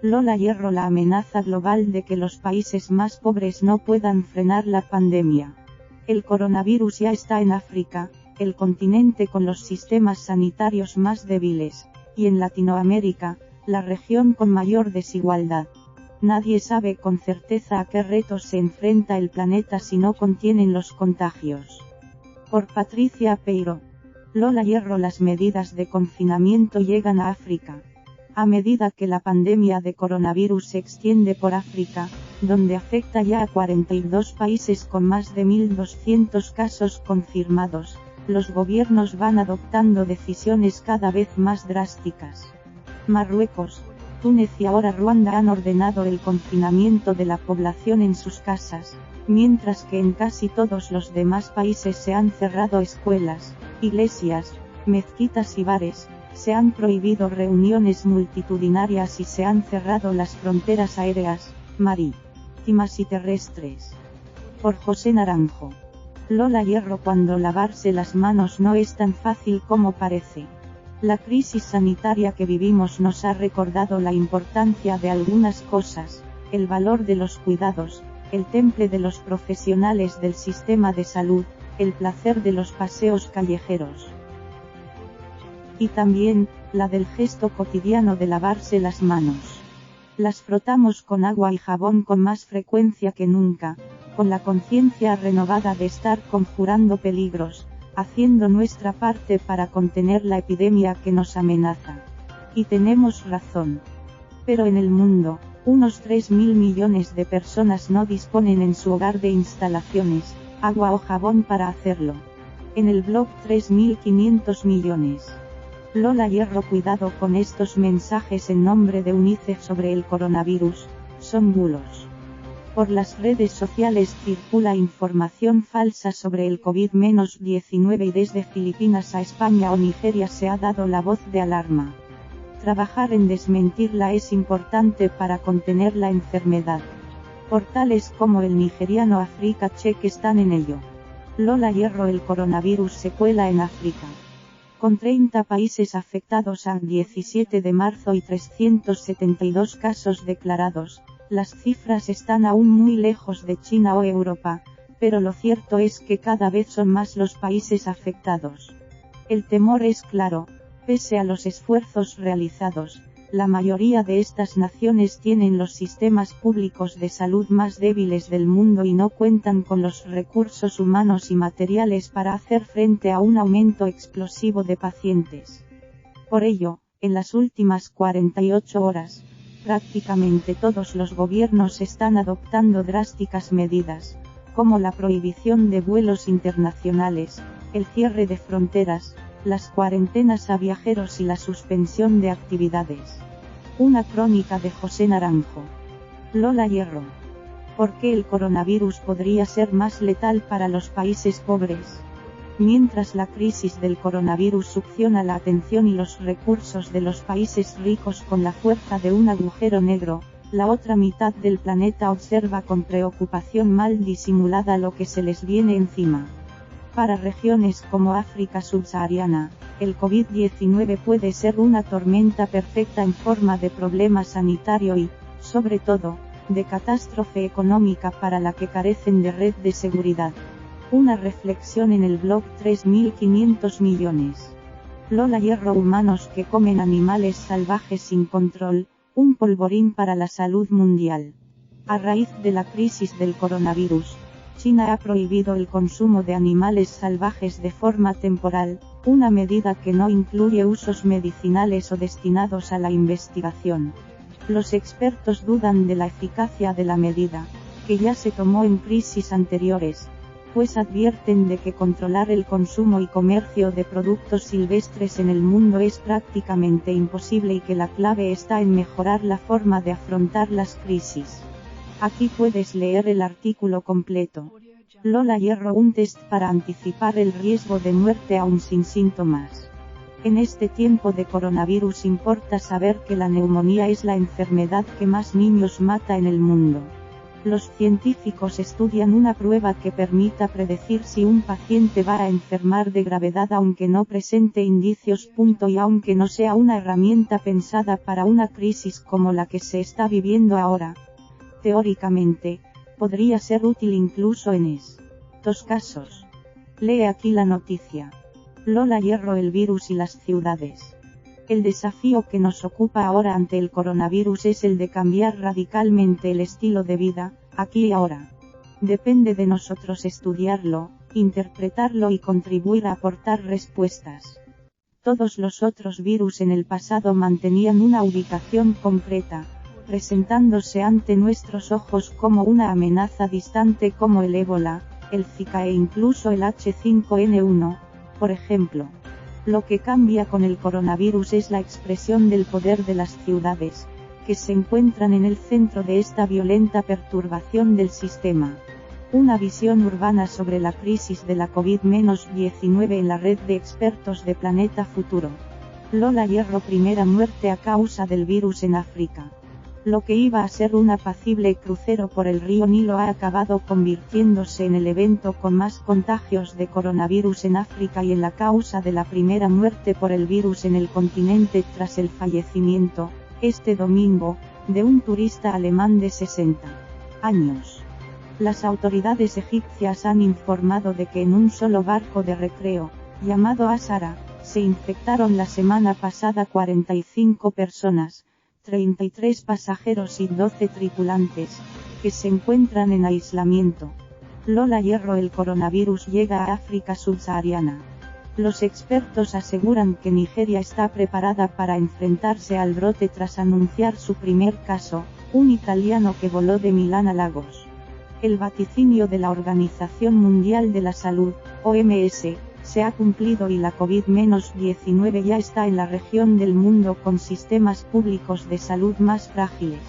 Lola Hierro la amenaza global de que los países más pobres no puedan frenar la pandemia. El coronavirus ya está en África, el continente con los sistemas sanitarios más débiles, y en Latinoamérica, la región con mayor desigualdad. Nadie sabe con certeza a qué retos se enfrenta el planeta si no contienen los contagios. Por Patricia Peiro. Lola Hierro. Las medidas de confinamiento llegan a África. A medida que la pandemia de coronavirus se extiende por África, donde afecta ya a 42 países con más de 1.200 casos confirmados, los gobiernos van adoptando decisiones cada vez más drásticas. Marruecos, Túnez y ahora Ruanda han ordenado el confinamiento de la población en sus casas, mientras que en casi todos los demás países se han cerrado escuelas, iglesias, mezquitas y bares, se han prohibido reuniones multitudinarias y se han cerrado las fronteras aéreas, marítimas y terrestres. Por José Naranjo. Lola Hierro. Cuando lavarse las manos no es tan fácil como parece. La crisis sanitaria que vivimos nos ha recordado la importancia de algunas cosas, el valor de los cuidados, el temple de los profesionales del sistema de salud, el placer de los paseos callejeros. Y también, la del gesto cotidiano de lavarse las manos. Las frotamos con agua y jabón con más frecuencia que nunca, con la conciencia renovada de estar conjurando peligros, haciendo nuestra parte para contener la epidemia que nos amenaza. Y tenemos razón. Pero en el mundo, unos 3.000 millones de personas no disponen en su hogar de instalaciones, agua o jabón para hacerlo. En el blog 3.500 millones. Lola Hierro. Cuidado con estos mensajes en nombre de UNICEF sobre el coronavirus, son bulos. Por las redes sociales circula información falsa sobre el COVID-19 y desde Filipinas a España o Nigeria se ha dado la voz de alarma. Trabajar en desmentirla es importante para contener la enfermedad. Portales como el nigeriano Africa Check están en ello. Lola Hierro. El coronavirus se cuela en África. Con 30 países afectados a 17 de marzo y 372 casos declarados, las cifras están aún muy lejos de China o Europa, pero lo cierto es que cada vez son más los países afectados. El temor es claro, pese a los esfuerzos realizados, la mayoría de estas naciones tienen los sistemas públicos de salud más débiles del mundo y no cuentan con los recursos humanos y materiales para hacer frente a un aumento explosivo de pacientes. Por ello, en las últimas 48 horas, prácticamente todos los gobiernos están adoptando drásticas medidas, como la prohibición de vuelos internacionales, el cierre de fronteras, las cuarentenas a viajeros y la suspensión de actividades. Una crónica de José Naranjo. Lola Hierro. ¿Por qué el coronavirus podría ser más letal para los países pobres? Mientras la crisis del coronavirus succiona la atención y los recursos de los países ricos con la fuerza de un agujero negro, La otra mitad del planeta observa con preocupación mal disimulada lo que se les viene encima. Para regiones como África subsahariana, el COVID-19 puede ser una tormenta perfecta en forma de problema sanitario y, sobre todo, de catástrofe económica para la que carecen de red de seguridad. Una reflexión en el blog 3.500 millones. Lola Hierro. Humanos que comen animales salvajes sin control, un polvorín para la salud mundial. A raíz de la crisis del coronavirus, China ha prohibido el consumo de animales salvajes de forma temporal, una medida que no incluye usos medicinales o destinados a la investigación. Los expertos dudan de la eficacia de la medida, que ya se tomó en crisis anteriores, pues advierten de que controlar el consumo y comercio de productos silvestres en el mundo es prácticamente imposible y que la clave está en mejorar la forma de afrontar las crisis. Aquí puedes leer el artículo completo. Lola Hierro. Un test para anticipar el riesgo de muerte aún sin síntomas. En este tiempo de coronavirus importa saber que la neumonía es la enfermedad que más niños mata en el mundo. Los científicos estudian una prueba que permita predecir si un paciente va a enfermar de gravedad aunque no presente indicios. Y aunque no sea una herramienta pensada para una crisis como la que se está viviendo ahora, teóricamente, podría ser útil incluso en estos casos. Lee aquí la noticia. Lola Hierro. El virus y las ciudades. El desafío que nos ocupa ahora ante el coronavirus es el de cambiar radicalmente el estilo de vida, aquí y ahora. Depende de nosotros estudiarlo, interpretarlo y contribuir a aportar respuestas. Todos los otros virus en el pasado mantenían una ubicación concreta, presentándose ante nuestros ojos como una amenaza distante como el ébola, el Zika e incluso el H5N1, por ejemplo. Lo que cambia con el coronavirus es la expresión del poder de las ciudades, que se encuentran en el centro de esta violenta perturbación del sistema. Una visión urbana sobre la crisis de la COVID-19 en la red de expertos de Planeta Futuro. Lola Hierro. Primera muerte a causa del virus en África. Lo que iba a ser un apacible crucero por el río Nilo ha acabado convirtiéndose en el evento con más contagios de coronavirus en África y en la causa de la primera muerte por el virus en el continente tras el fallecimiento, este domingo, de un turista alemán de 60 años. Las autoridades egipcias han informado de que en un solo barco de recreo, llamado Asara, se infectaron la semana pasada 45 personas, 33 pasajeros y 12 tripulantes, que se encuentran en aislamiento. Lola Hierro. El coronavirus llega a África subsahariana. Los expertos aseguran que Nigeria está preparada para enfrentarse al brote tras anunciar su primer caso, un italiano que voló de Milán a Lagos. El vaticinio de la Organización Mundial de la Salud, OMS, se ha cumplido y la COVID-19 ya está en la región del mundo con sistemas públicos de salud más frágiles.